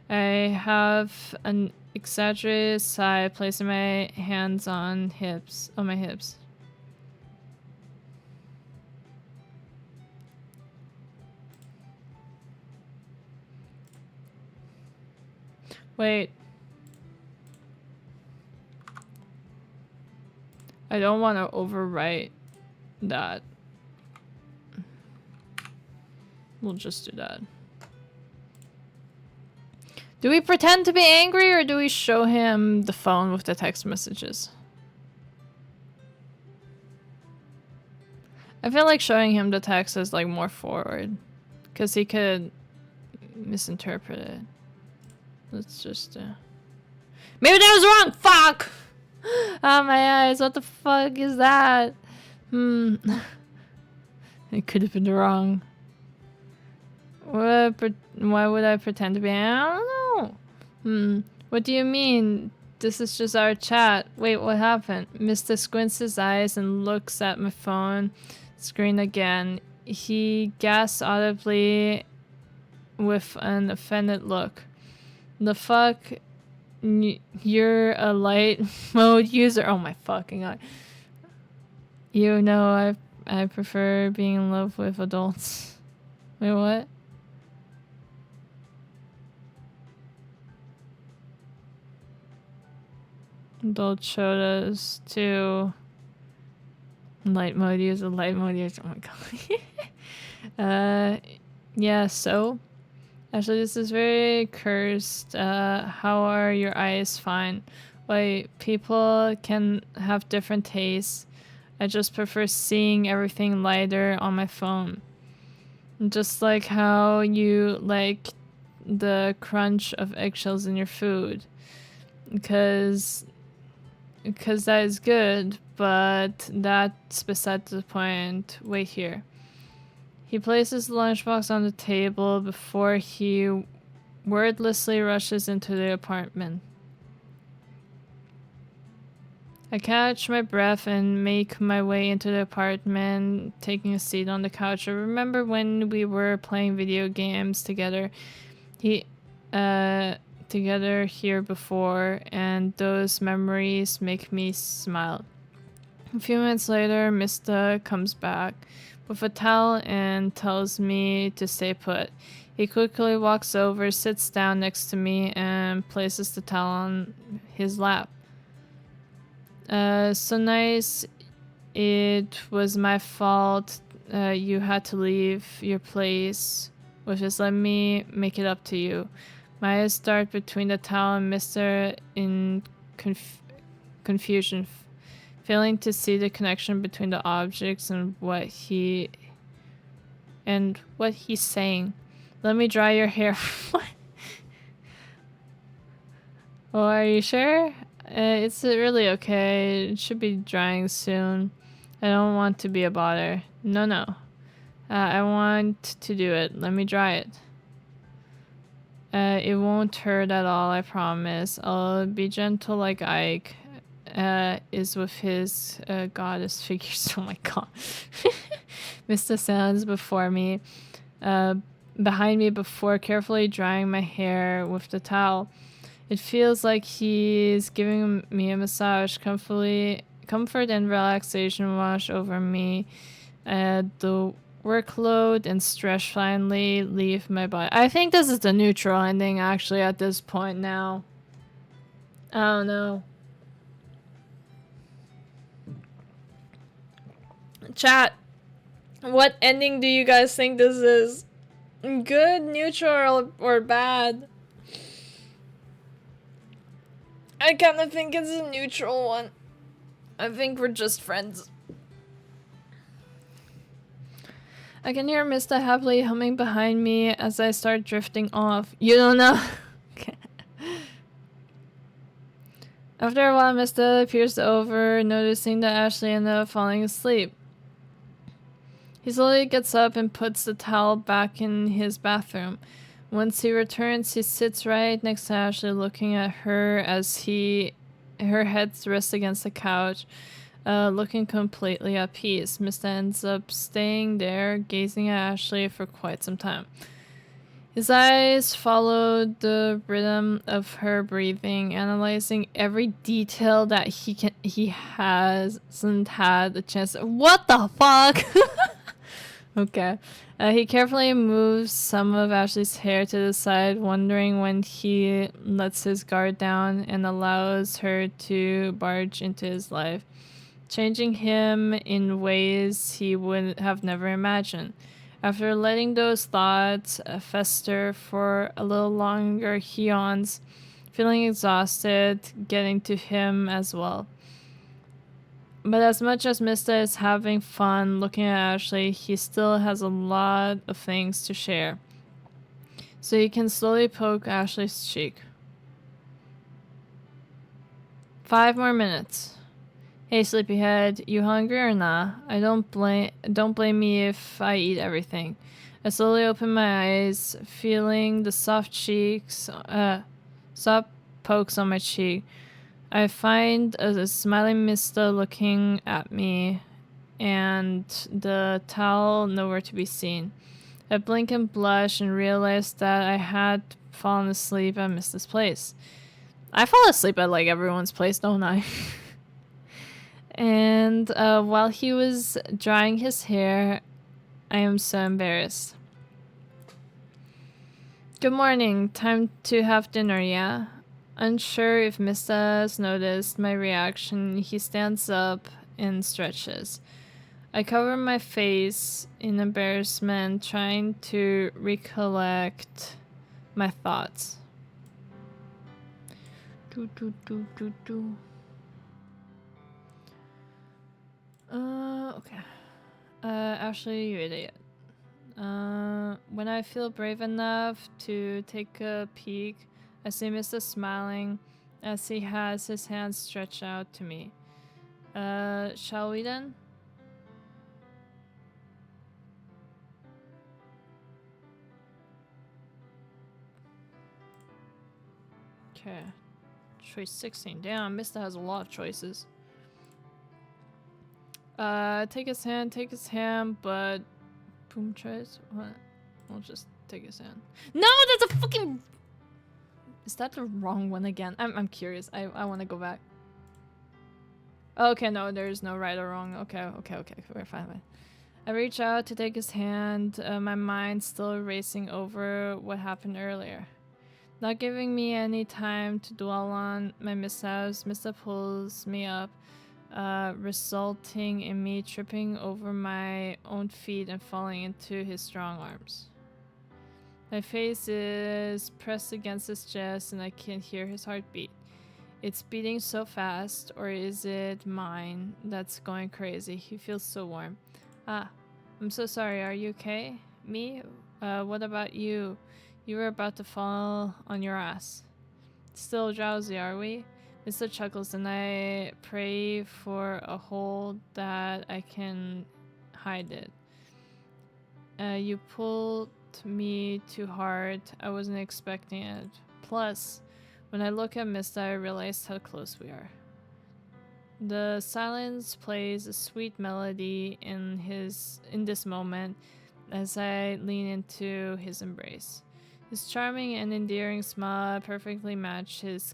I have an exaggerated sigh, placing my hands on my hips. Wait. I don't want to overwrite that. We'll just do that. Do we pretend to be angry or do we show him the phone with the text messages? I feel like showing him the text is like more forward. Because he could misinterpret it. Let's just maybe that was wrong! Fuck! Ah, my eyes, what the fuck is that? It could have been wrong. Why would I pretend to be? I don't know. What do you mean? This is just our chat. Wait, what happened? Mysta squints his eyes and looks at my phone screen again. He gasps audibly with an offended look. The fuck? You're a light mode user? Oh my fucking god. You know I prefer being in love with adults. Wait, what? Adult shoulders to light mode user, oh my god. Yeah, so actually this is very cursed. How are your eyes? Fine. Wait, people can have different tastes. I just prefer seeing everything lighter on my phone. Just like how you like the crunch of eggshells in your food. Because that is good, but that's beside the point. Wait here. He places the lunchbox on the table before he wordlessly rushes into the apartment. I catch my breath and make my way into the apartment, taking a seat on the couch. I remember when we were playing video games together. Together here before, and those memories make me smile. A few minutes later, Mysta comes back with a towel and tells me to stay put. He quickly walks over, sits down next to me, and places the towel on his lap. So nice. It was my fault. You had to leave your place. Well, just let me make it up to you. My eyes dart between the towel and Mysta in confusion, failing to see the connection between the objects and what he's saying. Let me dry your hair. What? Oh, are you sure? It's really okay. It should be drying soon. I don't want to be a bother. No. I want to do it. Let me dry it. It won't hurt at all, I promise. I'll be gentle like Ike is with his goddess figures. Oh my god. Mysta stands behind me before carefully drying my hair with the towel. It feels like he's giving me a massage. Comfort and relaxation wash over me. The workload and stress finally leave my body. I think this is the neutral ending actually at this point now. I don't know. Chat, what ending do you guys think this is? Good, neutral, or bad? I kind of think it's a neutral one. I think we're just friends. I can hear Mysta happily humming behind me as I start drifting off. You don't know? Okay. After a while, Mysta peers over, noticing that Ashley ended up falling asleep. He slowly gets up and puts the towel back in his bathroom. Once he returns, he sits right next to Ashley, looking at her as her head rests against the couch, looking completely at peace. Mysta ends up staying there, gazing at Ashley for quite some time. His eyes followed the rhythm of her breathing, analyzing every detail that he hasn't had a chance. What the fuck? Okay. He carefully moves some of Ashley's hair to the side, wondering when he lets his guard down and allows her to barge into his life, changing him in ways he would have never imagined. After letting those thoughts fester for a little longer, he yawns, feeling exhausted, getting to him as well. But as much as Mysta is having fun looking at Ashley, he still has a lot of things to share. So he can slowly poke Ashley's cheek. 5 more minutes. Hey, sleepyhead, you hungry or nah? Don't blame me if I eat everything. I slowly open my eyes, feeling the soft pokes on my cheek. I find a smiling Mysta looking at me, and the towel nowhere to be seen. I blink and blush and realize that I had fallen asleep at Mysta's place. I fall asleep at like everyone's place, don't I? And while he was drying his hair, I am so embarrassed. Good morning. Time to have dinner, yeah? Unsure if Mysta has noticed my reaction, he stands up and stretches. I cover my face in embarrassment, trying to recollect my thoughts. Okay. Ashley, you idiot. When I feel brave enough to take a peek, I see Mysta smiling as he has his hands stretched out to me. Shall we then? Okay. Choice 16. Damn, Mysta has a lot of choices. Take his hand, but... Boom choice? What? We'll just take his hand. No, that's a fucking... Is that the wrong one again? I'm curious. I want to go back. Okay, no, there's no right or wrong. Okay. We're fine. I reach out to take his hand, my mind still racing over what happened earlier. Not giving me any time to dwell on my mishaps, Mysta pulls me up, resulting in me tripping over my own feet and falling into his strong arms. My face is pressed against his chest and I can't hear his heartbeat. It's beating so fast, or is it mine that's going crazy? He feels so warm. I'm so sorry, are you okay? Me? What about you? You were about to fall on your ass. Still drowsy, are we? Mysta chuckles and I pray for a hole that I can hide it. You pulled me too hard. I wasn't expecting it. Plus, when I look at Mysta, I realize how close we are. The silence plays a sweet melody in this moment as I lean into his embrace. His charming and endearing smile perfectly matched his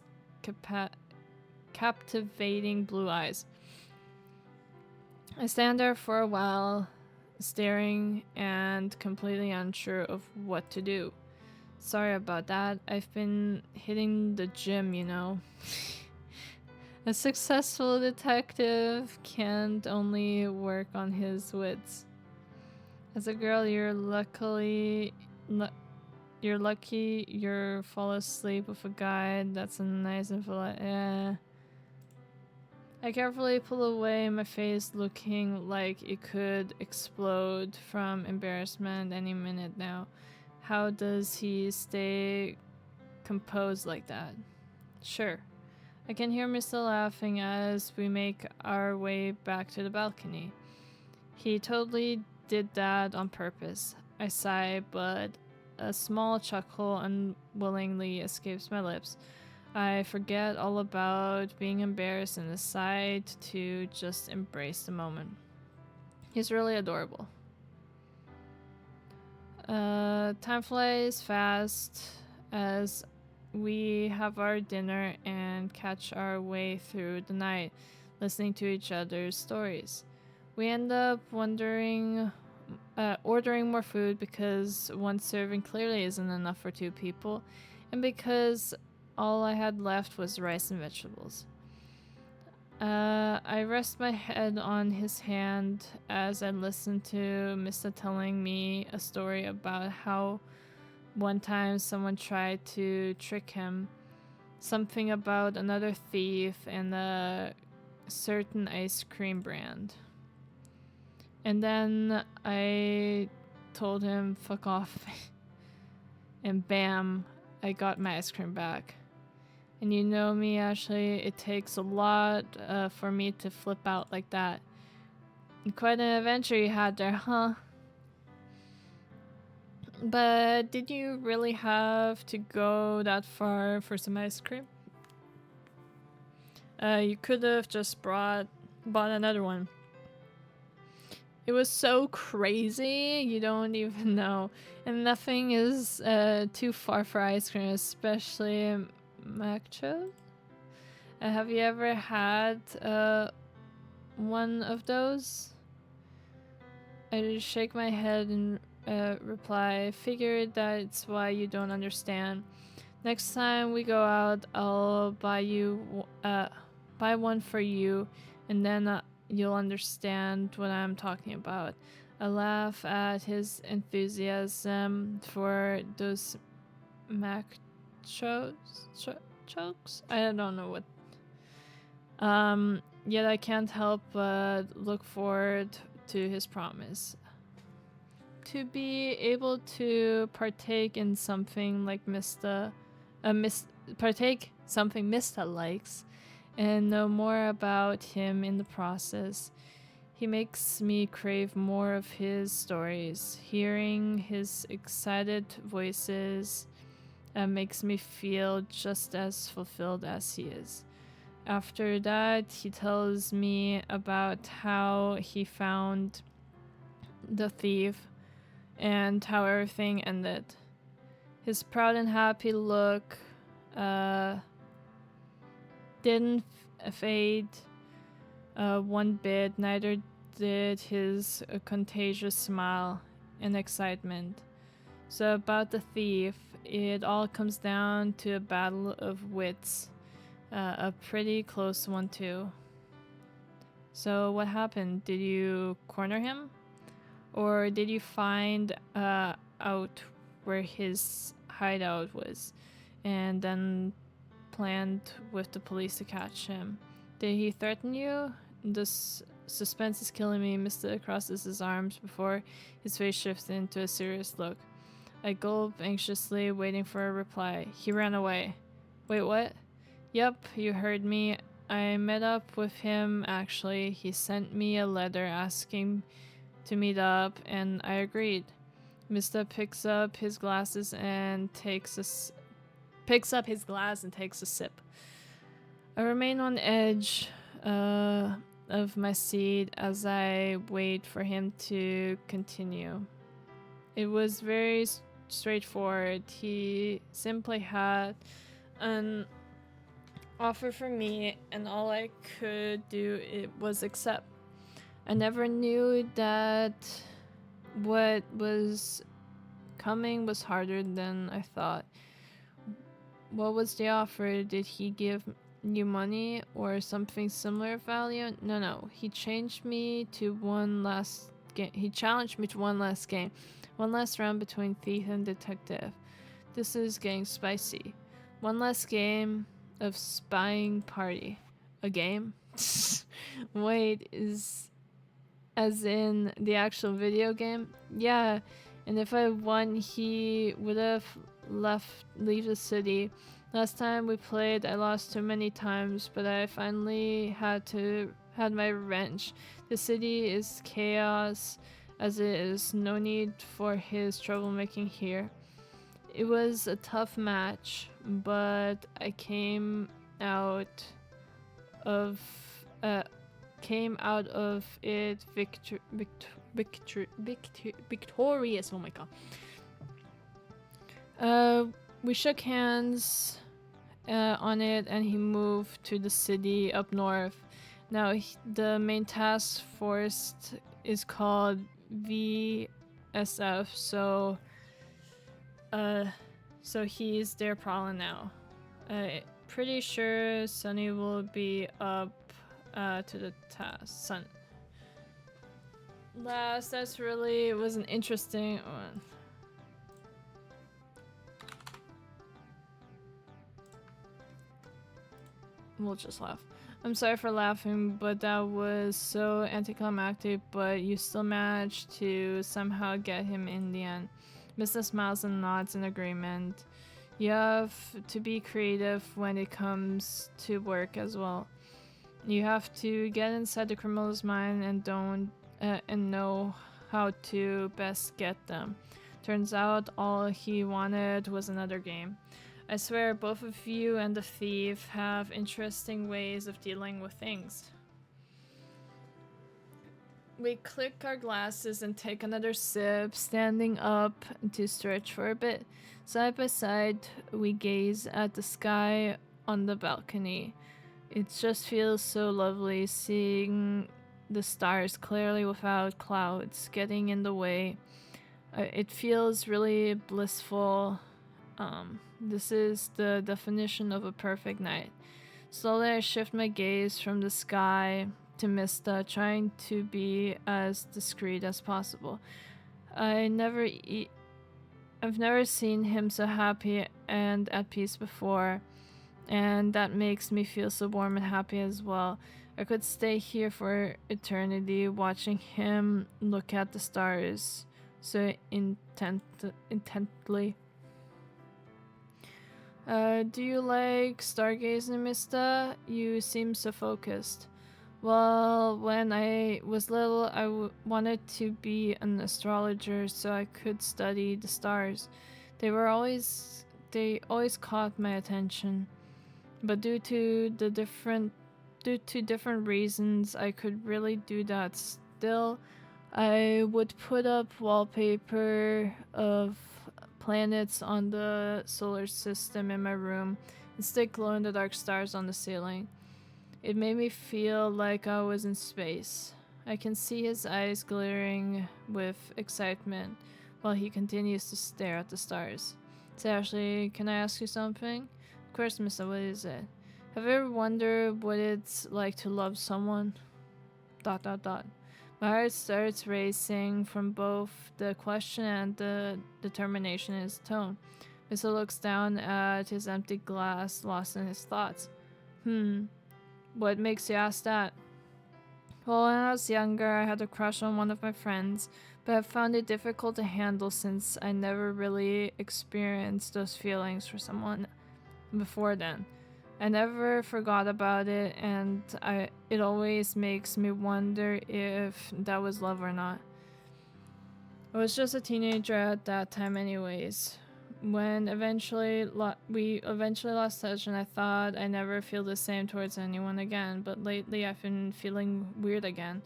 captivating blue eyes. I stand there for a while, staring and completely unsure of what to do. Sorry about that. I've been hitting the gym, you know. A successful detective can't only work on his wits. As a girl, you're lucky You're lucky you're fall asleep with a guide. That's a nice info. I carefully pull away my face, looking like it could explode from embarrassment any minute now. How does he stay composed like that? Sure. I can hear Mysta laughing as we make our way back to the balcony. He totally did that on purpose. I sigh, but a small chuckle unwillingly escapes my lips. I forget all about being embarrassed and decide to just embrace the moment. He's really adorable. Time flies fast as we have our dinner and catch our way through the night, listening to each other's stories. We end up ordering more food because one serving clearly isn't enough for 2 people, and because all I had left was rice and vegetables. I rest my head on his hand as I listen to Mysta telling me a story about how one time someone tried to trick him. Something about another thief and a certain ice cream brand. And then I told him, fuck off. And bam, I got my ice cream back. And you know me, Ashley, it takes a lot for me to flip out like that. And quite an adventure you had there, huh? But did you really have to go that far for some ice cream? You could have just bought another one. It was so crazy, you don't even know. And nothing is too far for ice cream, especially matcha. Have you ever had one of those? I just shake my head and reply, figured that's why you don't understand. Next time we go out, I'll buy one for you, and then you'll understand what I'm talking about. I laugh at his enthusiasm for those chokes. I don't know what. Yet I can't help but look forward to his promise. To be able to partake in something like Mysta likes, and know more about him in the process. He makes me crave more of his stories. Hearing his excited voices makes me feel just as fulfilled as he is. After that, he tells me about how he found the thief and how everything ended. His proud and happy look didn't fade one bit, neither did his contagious smile and excitement. So about the thief, it all comes down to a battle of wits, a pretty close one too. So what happened? Did you corner him? Or did you find out where his hideout was and then planned with the police to catch him? Did he threaten you? This suspense is killing me. Mysta crosses his arms before his face shifts into a serious look. I gulp anxiously, waiting for a reply. He ran away. Wait, what? Yep, you heard me. I met up with him, actually. He sent me a letter asking to meet up, and I agreed. Mysta picks up his glass and takes a sip. I remain on edge of my seat as I wait for him to continue. It was very straightforward. He simply had an offer for me, and all I could do was accept. I never knew that what was coming was harder than I thought. What was the offer? Did he give you money or something similar value? No. He challenged me to one last game. One last round between thief and detective. This is getting spicy. One last game of spying party. A game? Wait, is as in the actual video game? Yeah, and if I won, he would have leave the city. Last time we played, I lost too many times, but I finally had my revenge. The city is chaos, as it is no need for his troublemaking here. It was a tough match, but I came out of it victorious. Oh my god. We shook hands on it, and he moved to the city up north. Now the main task force is called VSF, so he's there prowling now. Pretty sure Sunny will be up to the task. That's really was an interesting one. We'll just laugh. I'm sorry for laughing, but that was so anticlimactic, but you still managed to somehow get him in the end. Mysta smiles and nods in agreement. You have to be creative when it comes to work as well. You have to get inside the criminal's mind and know how to best get them. Turns out all he wanted was another game. I swear both of you and the thief have interesting ways of dealing with things. We click our glasses and take another sip, standing up to stretch for a bit. Side by side, we gaze at the sky on the balcony. It just feels so lovely seeing the stars clearly without clouds getting in the way. It feels really blissful. This is the definition of a perfect night. Slowly I shift my gaze from the sky to Mysta, trying to be as discreet as possible. I've never seen him so happy and at peace before, and that makes me feel so warm and happy as well. I could stay here for eternity watching him look at the stars so intently. Do you like stargazing, Mysta? You seem so focused. Well, when I was little, I wanted to be an astrologer so I could study the stars. They always caught my attention. But due to different reasons, I could really do that. Still, I would put up wallpaper of planets on the solar system in my room and stick glow-in-the-dark stars on the ceiling. It made me feel like I was in space. I can see his eyes glittering with excitement while he continues to stare at the stars. Say, Ashley, can I ask you something? Of course, Mysta, what is it? Have you ever wondered what it's like to love someone? ... My heart starts racing from both the question and the determination in his tone. Mysta looks down at his empty glass, lost in his thoughts. What makes you ask that? Well, when I was younger, I had a crush on one of my friends, but I found it difficult to handle since I never really experienced those feelings for someone before then. I never forgot about it, and it always makes me wonder if that was love or not. I was just a teenager at that time anyways. When we eventually lost touch, and I thought I never feel the same towards anyone again, but lately I've been feeling weird again.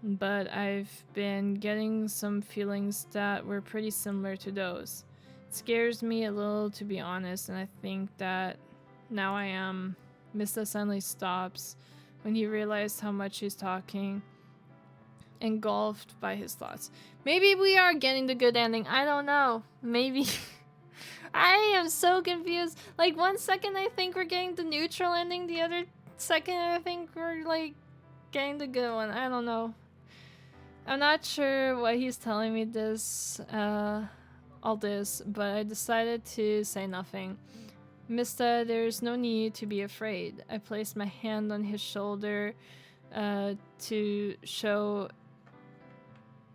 But I've been getting some feelings that were pretty similar to those. It scares me a little, to be honest, and I think that now I am. Mysta suddenly stops when he realized how much he's talking, engulfed by his thoughts. Maybe we are getting the good ending. I don't know. Maybe. I am so confused. Like, one second I think we're getting the neutral ending, the other second I think we're like getting the good one. I don't know. I'm not sure why he's telling me this. all this, but I decided to say nothing. Mysta, there's no need to be afraid. I placed my hand on his shoulder to show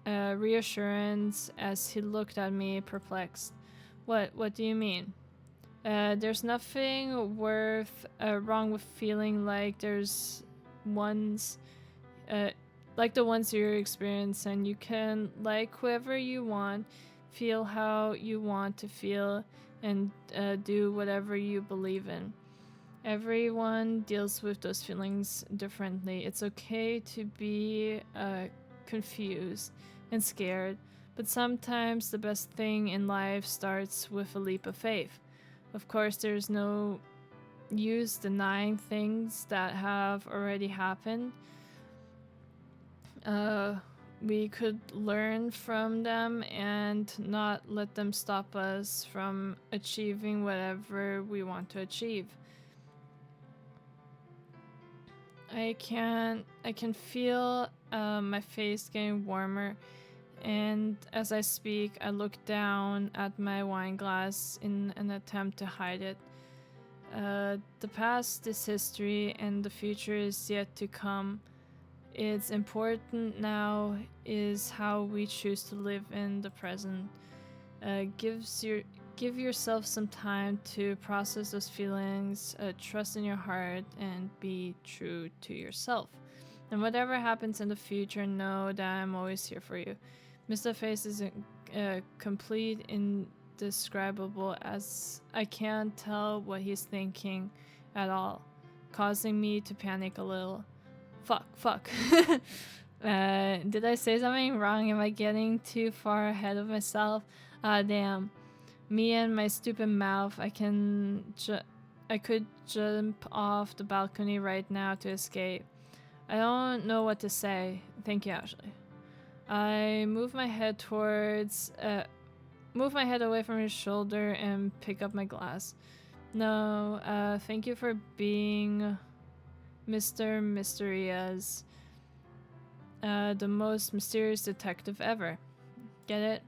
reassurance as he looked at me perplexed. What do you mean? There's nothing wrong with feeling like there's ones like the ones you're experiencing. You can like whoever you want, feel how you want to feel, and do whatever you believe in. Everyone deals with those feelings differently. It's okay to be confused and scared, but sometimes the best thing in life starts with a leap of faith. Of course, there's no use denying things that have already happened. We could learn from them and not let them stop us from achieving whatever we want to achieve. I can feel my face getting warmer, and as I speak, I look down at my wine glass in an attempt to hide it. The past is history, and the future is yet to come. It's important now is how we choose to live in the present. Give yourself some time to process those feelings, trust in your heart, and be true to yourself. And whatever happens in the future, know that I'm always here for you. Mr. Face is complete, indescribable, as I can't tell what he's thinking at all, causing me to panic a little. Fuck. Did I say something wrong? Am I getting too far ahead of myself? Damn. Me and my stupid mouth. I could jump off the balcony right now to escape. I don't know what to say. Thank you, Ashley. I move my head away from his shoulder and pick up my glass. No, thank you for being Mr. Mysterious, the most mysterious detective ever. Get it?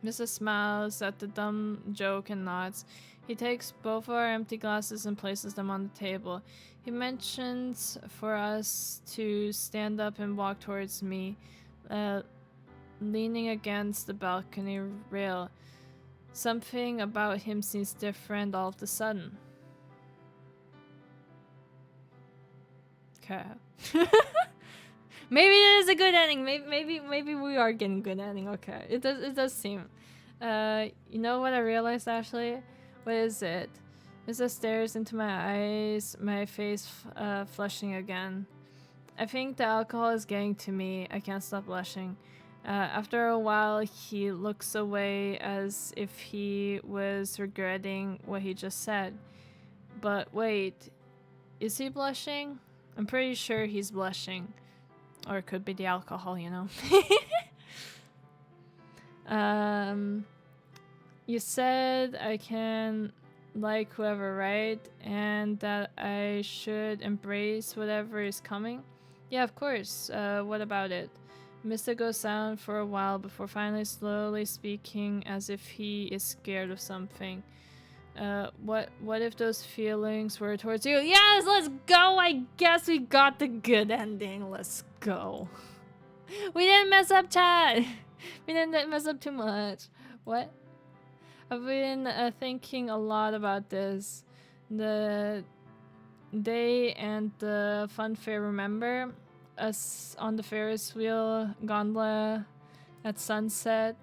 Mrs. smiles at the dumb joke and nods. He takes both our empty glasses and places them on the table. He mentions for us to stand up and walk towards me, leaning against the balcony rail. Something about him seems different all of a sudden. Okay. Maybe it is a good ending. Maybe we are getting good ending. Okay. It does seem. You know what I realized, Ashley? What is it? Misa stares into my eyes, my face flushing again. I think the alcohol is getting to me. I can't stop blushing. After a while, he looks away as if he was regretting what he just said. But wait, is he blushing? I'm pretty sure he's blushing. Or it could be the alcohol, you know. You said I can like whoever, right? And that I should embrace whatever is coming? Yeah, of course. What about it? Mysta goes silent for a while before finally slowly speaking as if he is scared of something. What if those feelings were towards you? Yes, let's go! I guess we got the good ending. Let's go. We didn't mess up, chat! We didn't mess up too much. What? I've been thinking a lot about this. The day and the fun fair, remember? Us on the Ferris wheel gondola at sunset.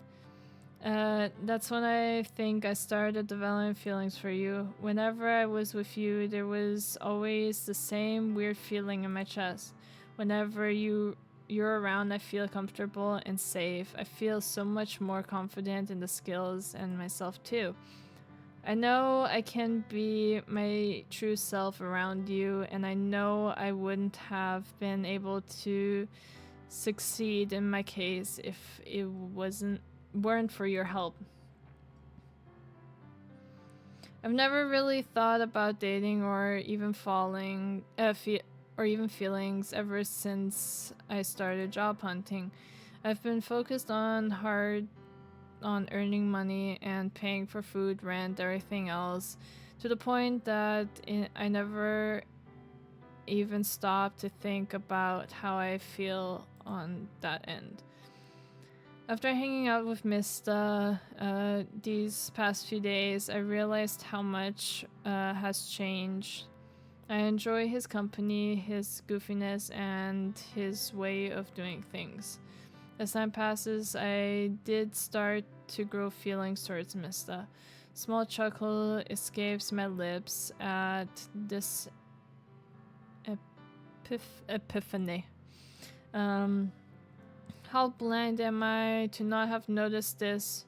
That's when I think I started developing feelings for you. Whenever I was with you, there was always the same weird feeling in my chest. Whenever you're around, I feel comfortable and safe. I feel so much more confident in the skills and myself too. I know I can be my true self around you, and I know I wouldn't have been able to succeed in my case if it weren't for your help. I've never really thought about dating or even feelings ever since I started job hunting. I've been focused on on earning money and paying for food, rent, everything else, to the point that I never even stopped to think about how I feel on that end. After hanging out with Mysta these past few days, I realized how much has changed. I enjoy his company, his goofiness, and his way of doing things. As time passes, I did start to grow feelings towards Mysta. Small chuckle escapes my lips at this epiphany. How blind am I to not have noticed this?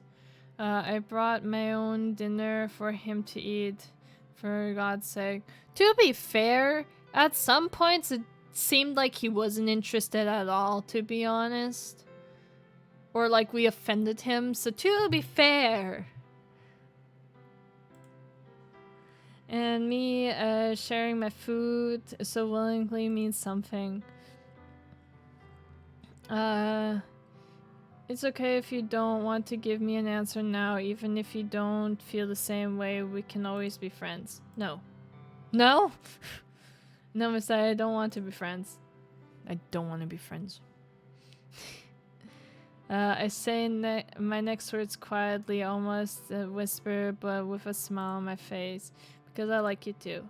I brought my own dinner for him to eat, for God's sake. To be fair, at some points it seemed like he wasn't interested at all, to be honest. Or like we offended him, so to be fair. And me sharing my food so willingly means something. It's okay if you don't want to give me an answer now, even if you don't feel the same way, we can always be friends. No. No? No, Miss, I don't want to be friends. I don't want to be friends. I say my next words quietly, almost a whisper, but with a smile on my face, because I like you too.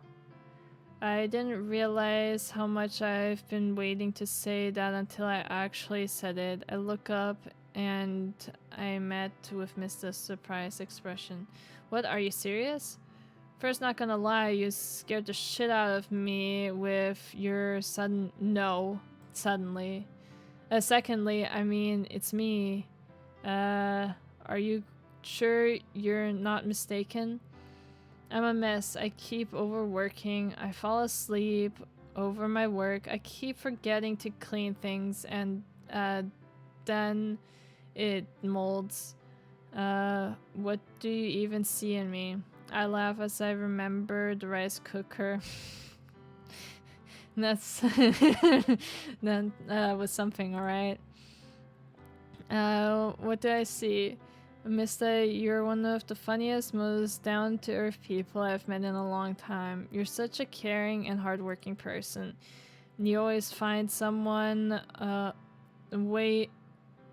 I didn't realize how much I've been waiting to say that until I actually said it. I look up and I met with Mysta's surprised expression. What, are you serious? First, not gonna lie, you scared the shit out of me with your sudden no, suddenly. Secondly, I mean, it's me. Are you sure you're not mistaken? I'm a mess. I keep overworking. I fall asleep over my work. I keep forgetting to clean things, and then it molds. What do you even see in me? I laugh as I remember the rice cooker. That's that was something, alright. What do I see? Mysta, you're one of the funniest, most down-to-earth people I've met in a long time. You're such a caring and hardworking person. You always find someone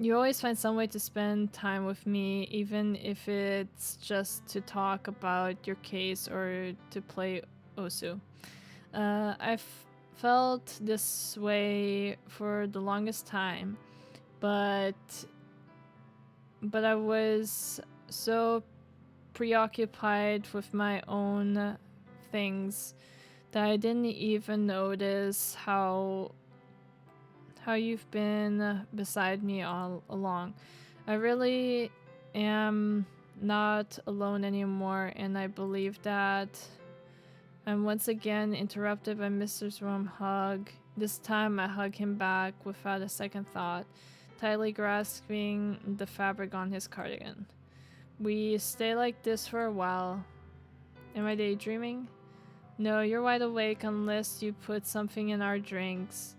you always find some way to spend time with me, even if it's just to talk about your case or to play Osu. I've felt this way for the longest time, but I was so preoccupied with my own things that I didn't even notice how you've been beside me all along. I really am not alone anymore, and I believe that. I'm once again interrupted by Mr. warm hug. This time I hug him back without a second thought, tightly grasping the fabric on his cardigan. We stay like this for a while. Am I daydreaming? No, you're wide awake unless you put something in our drinks.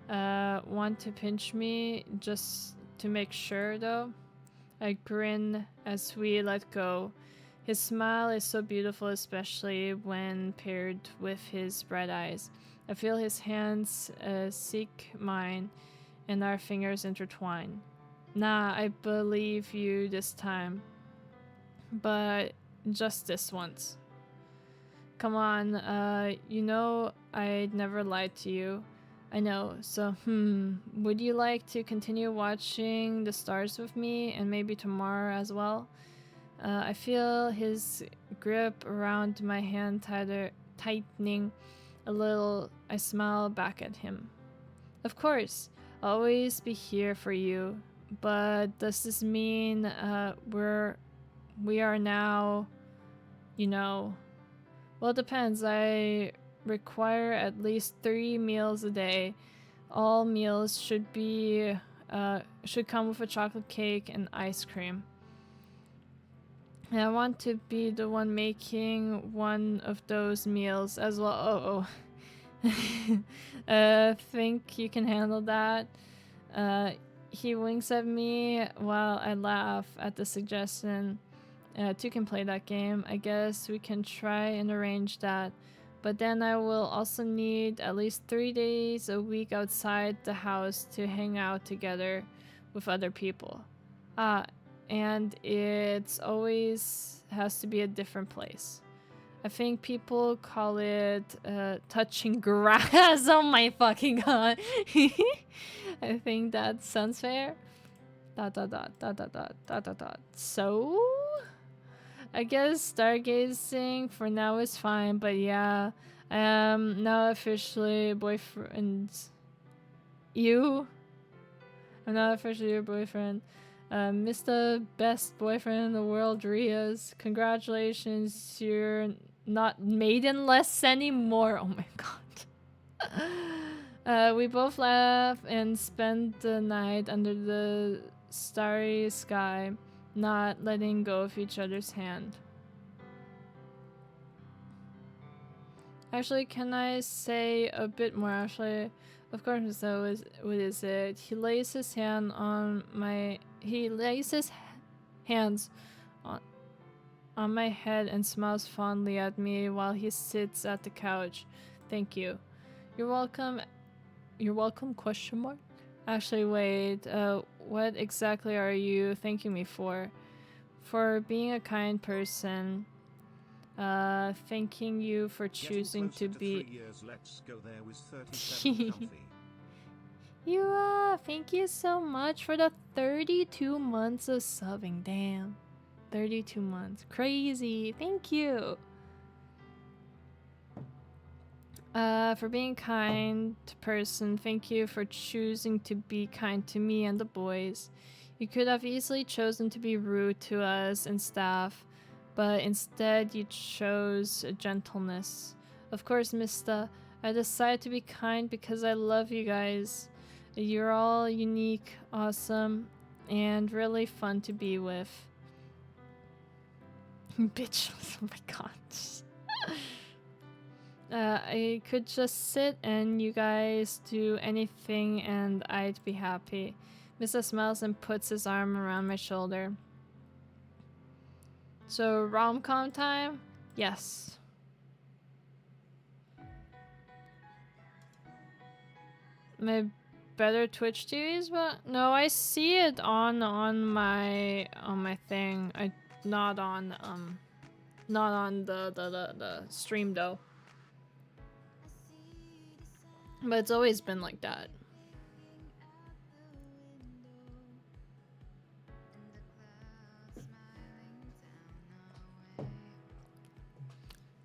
Want to pinch me just to make sure, though? I grin as we let go. His smile is so beautiful, especially when paired with his bright eyes. I feel his hands seek mine, and our fingers intertwine. Nah, I believe you this time. But just this once. Come on, you know I'd never lied to you. I know, so would you like to continue watching the stars with me, and maybe tomorrow as well? I feel his grip around my hand tightening a little. I smile back at him. Of course, I'll always be here for you, but does this mean we are now, you know? Well, it depends. I require at least 3 meals a day. All meals should come with a chocolate cake and ice cream. And I want to be the one making one of those meals as well. Think you can handle that? He winks at me while I laugh at the suggestion. Two can play that game. I guess we can try and arrange that. But then I will also need at least 3 days a week outside the house to hang out together with other people. And it's always has to be a different place. I think people call it touching grass. Oh my fucking god. I think that sounds fair. Dot dot dot dot dot dot dot dot dot. So I guess stargazing for now is fine, but yeah, I am now officially boyfriend. You? I'm not officially your boyfriend. Mysta, best boyfriend in the world, Rias. Congratulations, you're not maidenless anymore. Oh my god. We both laugh and spend the night under the starry sky, not letting go of each other's hand. Actually, can I say a bit more? Actually, of course, so what is it? He lays his hands on my head and smiles fondly at me while he sits at the couch. Thank you. You're welcome. You're welcome, question mark? Actually, wait. What exactly are you thanking me for? For being a kind person. Thanking you for choosing to be... 3 years, let's go there with 37 comfy. Thank you so much for the 32 months of subbing. Damn. 32 months. Crazy. Thank you. For being kind person, thank you for choosing to be kind to me and the boys. You could have easily chosen to be rude to us and staff, but instead you chose gentleness. Of course, Mysta, I decided to be kind because I love you guys. You're all unique, awesome, and really fun to be with. Bitch, oh my god. I could just sit and you guys do anything and I'd be happy. Mysta smiles and puts his arm around my shoulder. So, rom-com time? Yes. My better Twitch TVs, but no, I see it on my thing. Not on the stream though. But it's always been like that.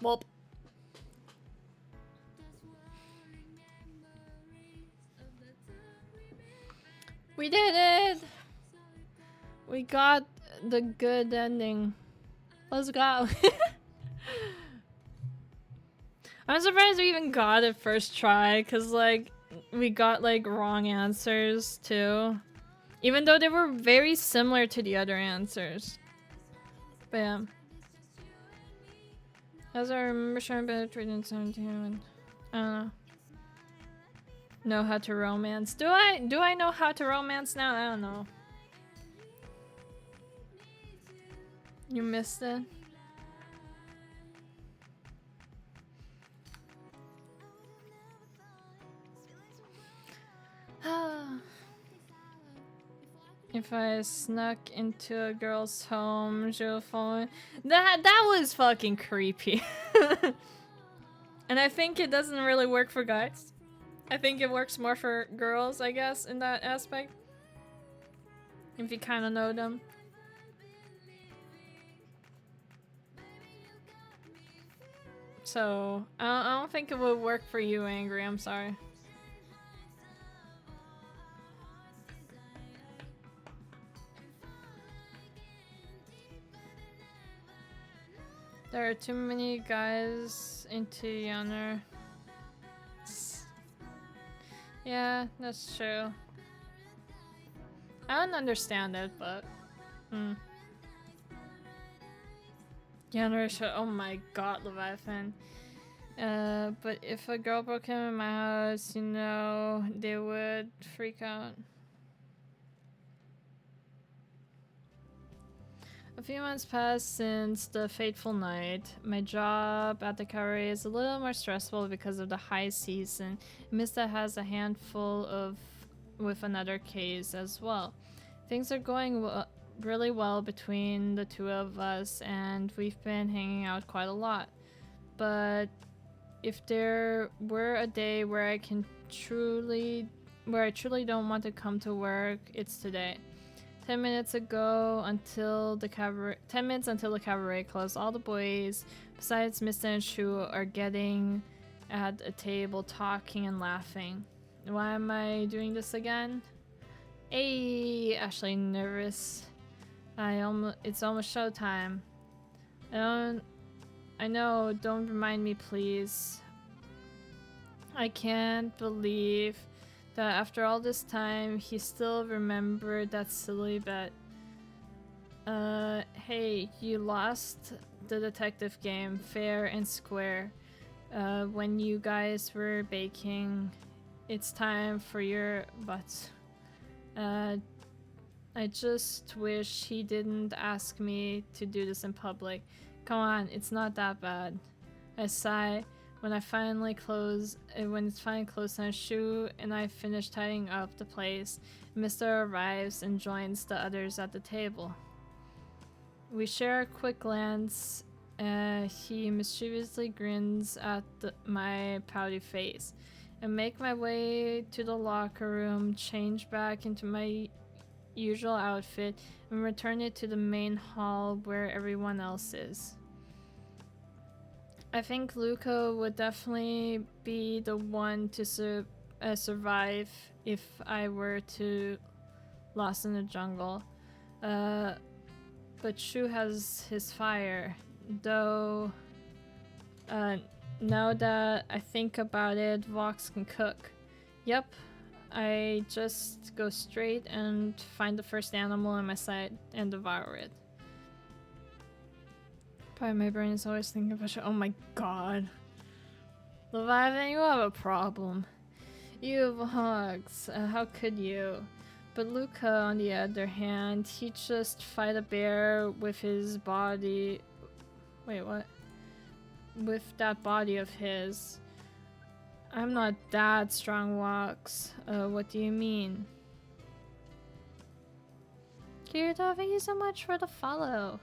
Well, we did it! We got the good ending. Let's go. I'm surprised we even got it first try, cause like we got like wrong answers too. Even though they were very similar to the other answers. But yeah. As I remember trying better trading 17, I don't know. Know how to romance. Do I know how to romance now? I don't know. You missed it. If I snuck into a girl's home, she'll fall. That was fucking creepy. And I think it doesn't really work for guys. I think it works more for girls, I guess, in that aspect. If you kind of know them. So, I don't think it would work for you, Angry. I'm sorry. There are too many guys into Yonner. Yeah, that's true. I don't understand it, but... Yonner should... Oh my god, Leviathan. But if a girl broke him in my house, you know, they would freak out. A few months passed since the fateful night. My job at the cabaret is a little more stressful because of the high season. Mysta has a handful of with another case as well. Things are going really well between the two of us, and we've been hanging out quite a lot. But if there were a day where I truly don't want to come to work, it's today. 10 minutes until the cabaret closed. All the boys, besides Mysta and Shu, are getting at a table, talking and laughing. Why am I doing this again? Hey, Ashley, nervous. It's almost showtime. I know, don't remind me, please. I can't believe that after all this time, he still remembered that silly bet. Hey, you lost the detective game fair and square. When you guys were baking, it's time for your butts. I just wish he didn't ask me to do this in public. Come on, it's not that bad. I sigh when it's finally closed on Shu and I finish tidying up the place. Mysta arrives and joins the others at the table. We share a quick glance. He mischievously grins at my pouty face. I make my way to the locker room, change back into my usual outfit, and return it to the main hall where everyone else is. I think Luca would definitely be the one to survive if I were to lost in the jungle. But Shu has his fire, though. Now that I think about it, Vox can cook. Yep, I just go straight and find the first animal in my sight and devour it. Probably my brain is always thinking about shit. Oh my god. Leviathan, you have a problem. You Vox, how could you? But Luca, on the other hand, he just fight a bear with his body. Wait, what? With that body of his. I'm not that strong, Vox. What do you mean? Kirito, thank you so much for the follow.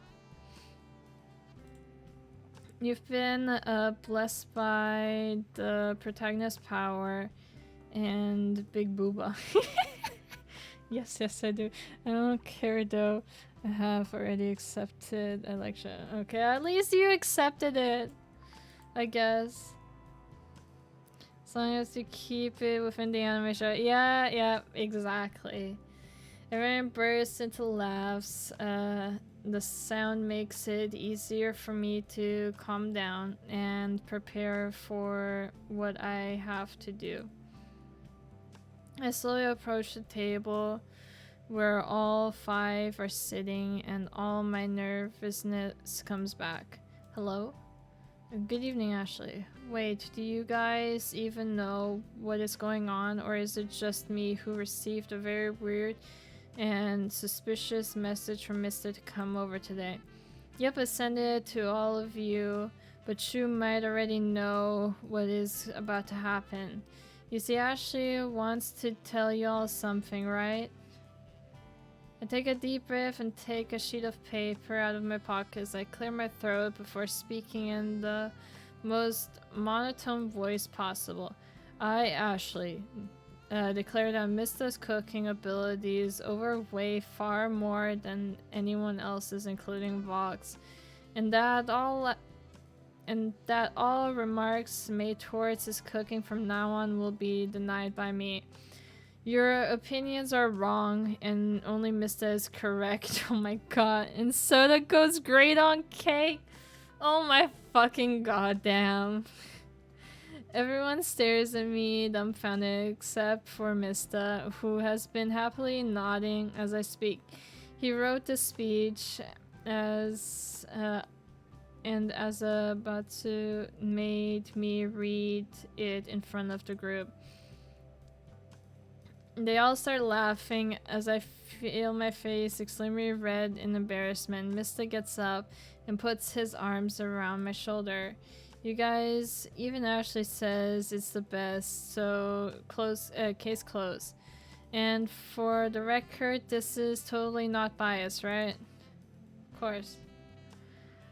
You've been blessed by the protagonist power and Big Booba. Yes, I do. I don't care though. I have already accepted election. Okay, at least you accepted it, I guess. As long as you keep it within the anime show. Yeah, exactly. Everyone bursts into laughs. The sound makes it easier for me to calm down and prepare for what I have to do. I slowly approach the table where all five are sitting and all my nervousness comes back. Hello? Good evening, Ashley. Wait, do you guys even know what is going on, or is it just me who received a very weird and suspicious message from Mysta to come over today? Yep, I sent it to all of you, but you might already know what is about to happen. You see, Ashley wants to tell y'all something, right? I take a deep breath and take a sheet of paper out of my pocket as I clear my throat before speaking in the most monotone voice possible. I, Ashley, declare that Mysta's cooking abilities overweigh far more than anyone else's, including Vox, and that all remarks made towards his cooking from now on will be denied by me. Your opinions are wrong, and only Mysta is correct. Oh my god. And soda goes great on cake. Oh my fucking goddamn. Everyone stares at me, dumbfounded, except for Mysta, who has been happily nodding as I speak. He wrote the speech and as about to made me read it in front of the group. They all start laughing as I feel my face extremely red in embarrassment. Mysta gets up and puts his arms around my shoulder. You guys, even Ashley says it's the best, so case closed. And for the record, this is totally not biased, right? Of course.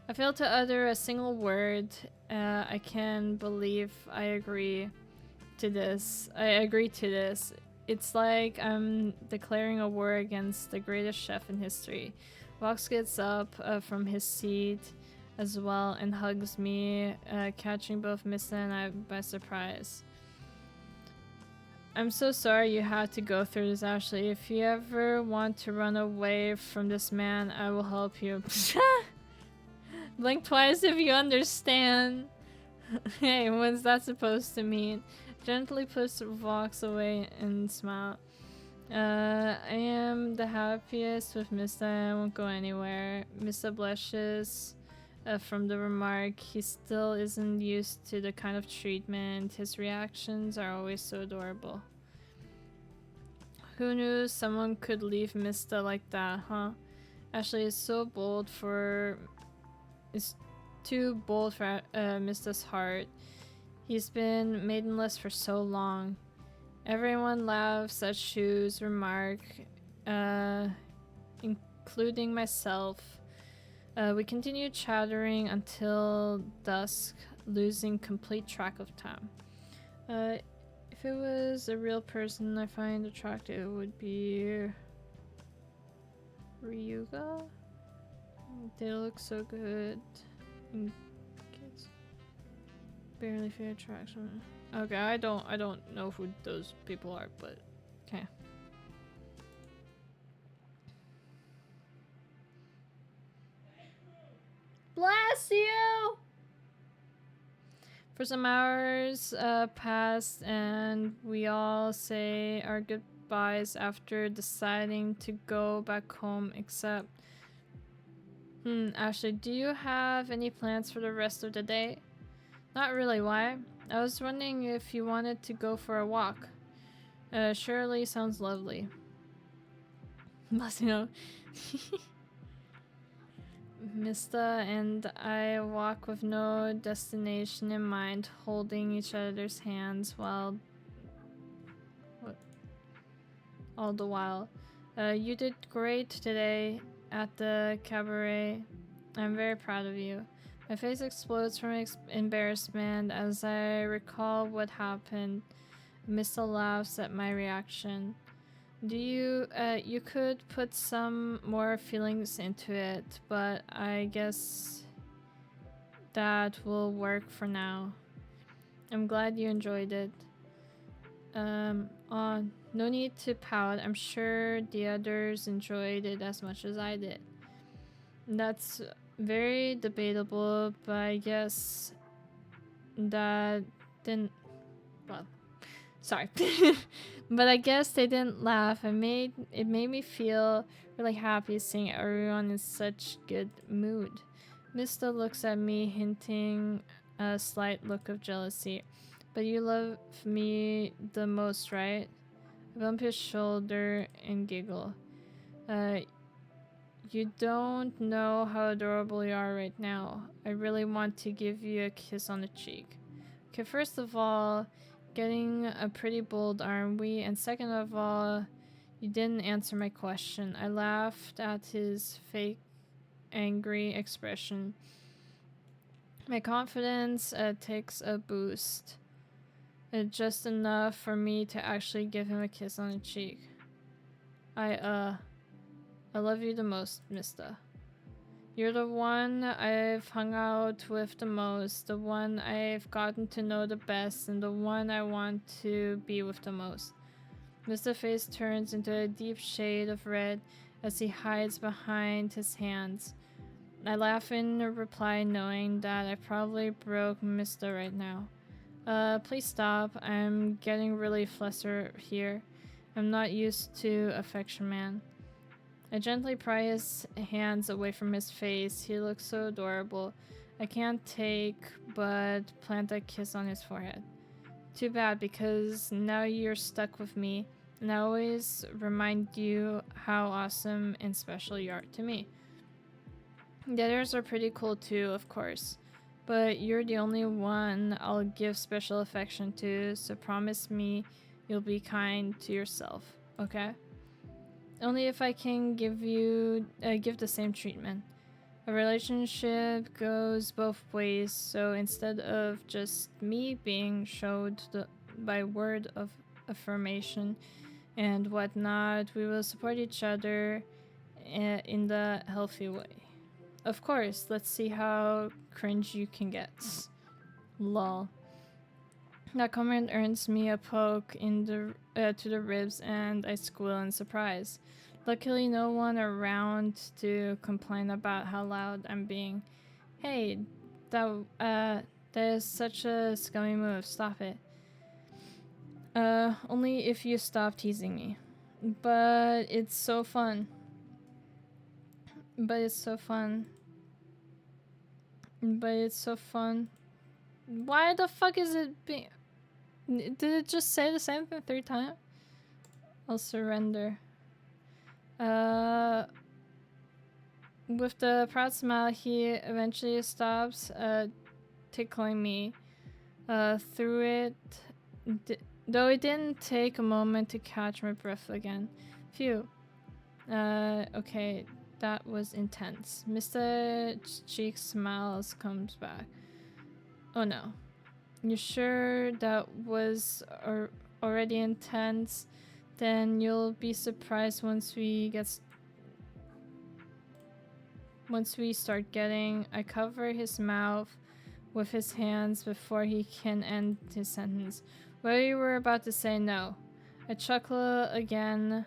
I failed to utter a single word. I can't believe I agree to this. It's like I'm declaring a war against the greatest chef in history. Vox gets up from his seat as well and hugs me, catching both Mysta and I by surprise. I'm so sorry you had to go through this, Ashley. If you ever want to run away from this man, I will help you. Blink twice if you understand. Hey, what's that supposed to mean? Gently push Vox away and smile. I am the happiest with Mysta. I won't go anywhere. Mysta blushes from the remark. He still isn't used to the kind of treatment. His reactions are always so adorable. Who knew someone could leave Mysta like that, huh? Ashley is so bold for... is too bold for Mysta's heart. He's been maidenless for so long. Everyone laughs at Shu's remark, including myself. We continue chattering until dusk, losing complete track of time. If it was a real person I find attractive, it would be Ryuga. They look so good. And kids barely feel attraction. Okay, I don't know who those people are, but okay. Bless you! For some hours passed and we all say our goodbyes after deciding to go back home, except... Ashley, do you have any plans for the rest of the day? Not really, why? I was wondering if you wanted to go for a walk. Surely sounds lovely. Must know. Mysta and I walk with no destination in mind, holding each other's hands while... all the while. You did great today at the cabaret. I'm very proud of you. My face explodes from embarrassment as I recall what happened. Mysta laughs at my reaction. You could put some more feelings into it, but I guess that will work for now. I'm glad you enjoyed it. No need to pout. I'm sure the others enjoyed it as much as I did. That's very debatable, but I guess that didn't... well, sorry. But I guess they didn't laugh. It made me feel really happy seeing everyone in such good mood. Mysta looks at me, hinting a slight look of jealousy. But you love me the most, right? I bump his shoulder and giggle. You don't know how adorable you are right now. I really want to give you a kiss on the cheek. Okay, first of all, getting a pretty bold, aren't we? And second of all, you didn't answer my question. I laughed at his fake angry expression. My confidence takes a boost. Just enough for me to actually give him a kiss on the cheek. I love you the most, Mysta. You're the one I've hung out with the most, the one I've gotten to know the best, and the one I want to be with the most. Mysta's face turns into a deep shade of red as he hides behind his hands. I laugh in reply, knowing that I probably broke Mysta right now. Please stop. I'm getting really flustered here. I'm not used to affection, man. I gently pry his hands away from his face. He looks so adorable. I can't take but plant a kiss on his forehead. Too bad, because now you're stuck with me. and I always remind you how awesome and special you are to me. The others are pretty cool too, of course, but you're the only one I'll give special affection to, so promise me you'll be kind to yourself, okay? Only if I can give the same treatment. A relationship goes both ways, so instead of just me being showed by word of affirmation and whatnot, we will support each other in the healthy way. Of course, let's see how cringe you can get. Lol. That comment earns me a poke in to the ribs and I squeal in surprise. Luckily no one around to complain about how loud I'm being. Hey, that is such a scummy move, stop it. Only if you stop teasing me. But it's so fun. But it's so fun. But it's so fun. Why the fuck is it being... Did it just say the same thing 3 times? I'll surrender. With the proud smile, he eventually stops tickling me. Through it... Though it didn't take a moment to catch my breath again. Phew. Okay. That was intense. Mr. Cheeks smiles comes back. Oh no. You sure that was already intense? Then you'll be surprised once we start getting. I cover his mouth with his hands before he can end his sentence. Well, you were about to say no. I chuckle again.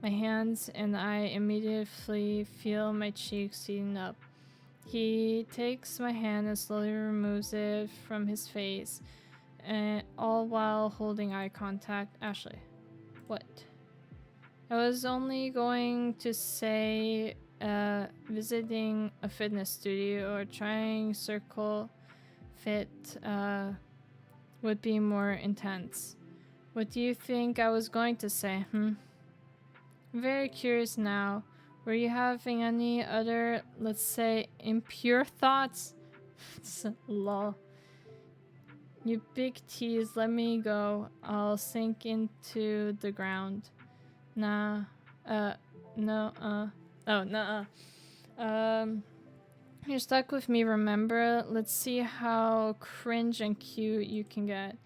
My hands and I immediately feel my cheeks heating up. He takes my hand and slowly removes it from his face, and all while holding eye contact. Ashley, what? I was only going to say visiting a fitness studio or trying Circle Fit would be more intense. What do you think I was going to say, I'm very curious now. Were you having any other, let's say, impure thoughts? Lol. You big tease, let me go. I'll sink into the ground. Nah. No, oh, nuh-uh. You're stuck with me, remember? Let's see how cringe and cute you can get.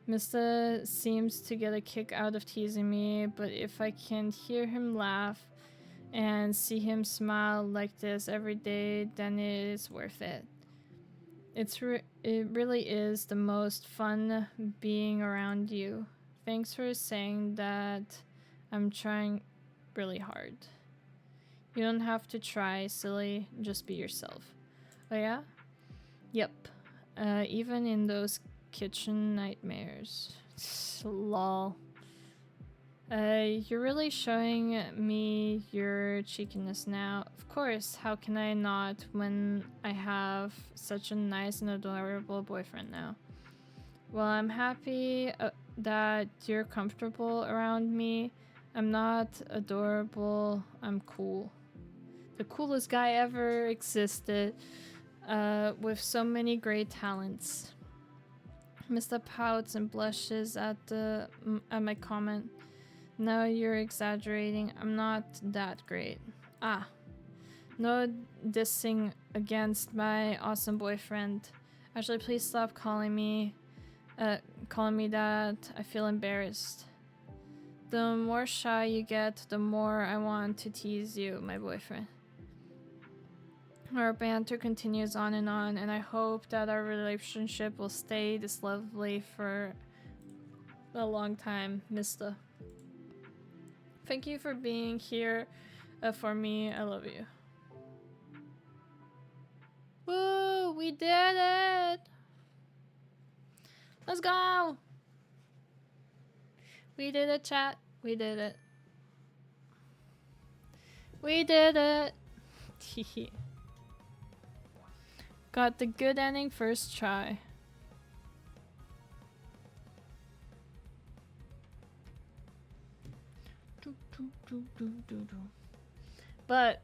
Mysta seems to get a kick out of teasing me, but if I can hear him laugh and see him smile like this every day, then it is worth it. It really is the most fun being around you. Thanks for saying that. I'm trying really hard. You don't have to try, silly. Just be yourself. Oh yeah? Yep. Even in those kitchen nightmares. Lol. You're really showing me your cheekiness now. Of course, how can I not when I have such a nice and adorable boyfriend now? Well, I'm happy that you're comfortable around me. I'm not adorable, I'm cool. The coolest guy ever existed, with so many great talents. Mysta pouts and blushes at my comment. No, you're exaggerating. I'm not that great. Ah. No dissing against my awesome boyfriend. Actually, please stop calling me that. I feel embarrassed. The more shy you get, the more I want to tease you, my boyfriend. Our banter continues on, and I hope that our relationship will stay this lovely for a long time, Mysta. Thank you for being here for me. I love you. Woo! We did it! Let's go! We did it, chat. We did it. We did it! Got the good ending first try. But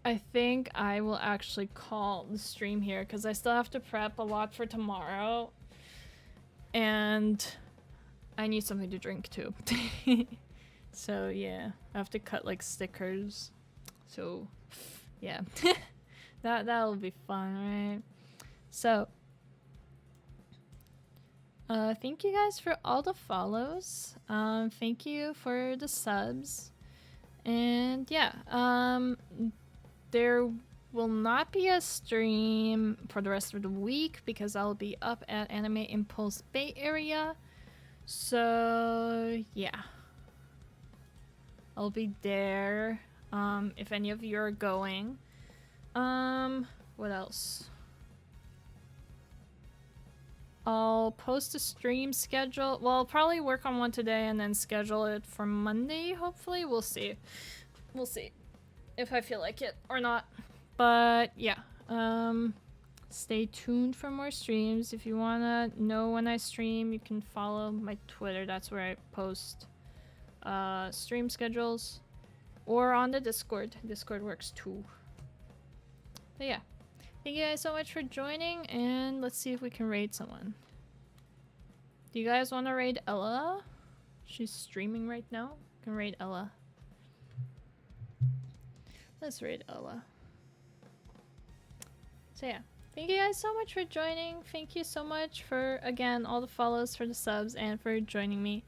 I think I will actually call the stream here because I still have to prep a lot for tomorrow. And I need something to drink too. So yeah, I have to cut like stickers. So yeah, that'll be fun, right? So thank you guys for all the follows. Thank you for the subs. And yeah, there will not be a stream for the rest of the week because I'll be up at Anime Impulse Bay Area. So yeah, I'll be there if any of you are going. What else? I'll post a stream schedule. Well, I'll probably work on one today and then schedule it for Monday, hopefully. We'll see. We'll see if I feel like it or not. But yeah, stay tuned for more streams. If you wanna know when I stream, you can follow my Twitter. That's where I post stream schedules. Or on the Discord. Discord works too. But yeah. Thank you guys so much for joining, and let's see if we can raid someone. Do you guys want to raid Ella? She's streaming right now. You can raid Ella. Let's raid Ella. So yeah, thank you guys so much for joining. Thank you so much for, again, all the follows, for the subs, and for joining me.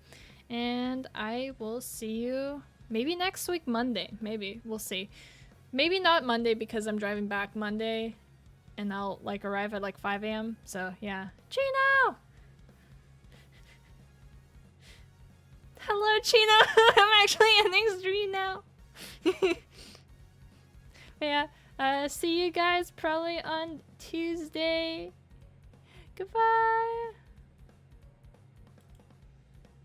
And I will see you maybe next week, Monday. Maybe. We'll see. Maybe not Monday because I'm driving back Monday. And I'll like arrive at like 5 a.m. So yeah. Chino! Hello, Chino! I'm actually ending stream now. But yeah, see you guys probably on Tuesday. Goodbye!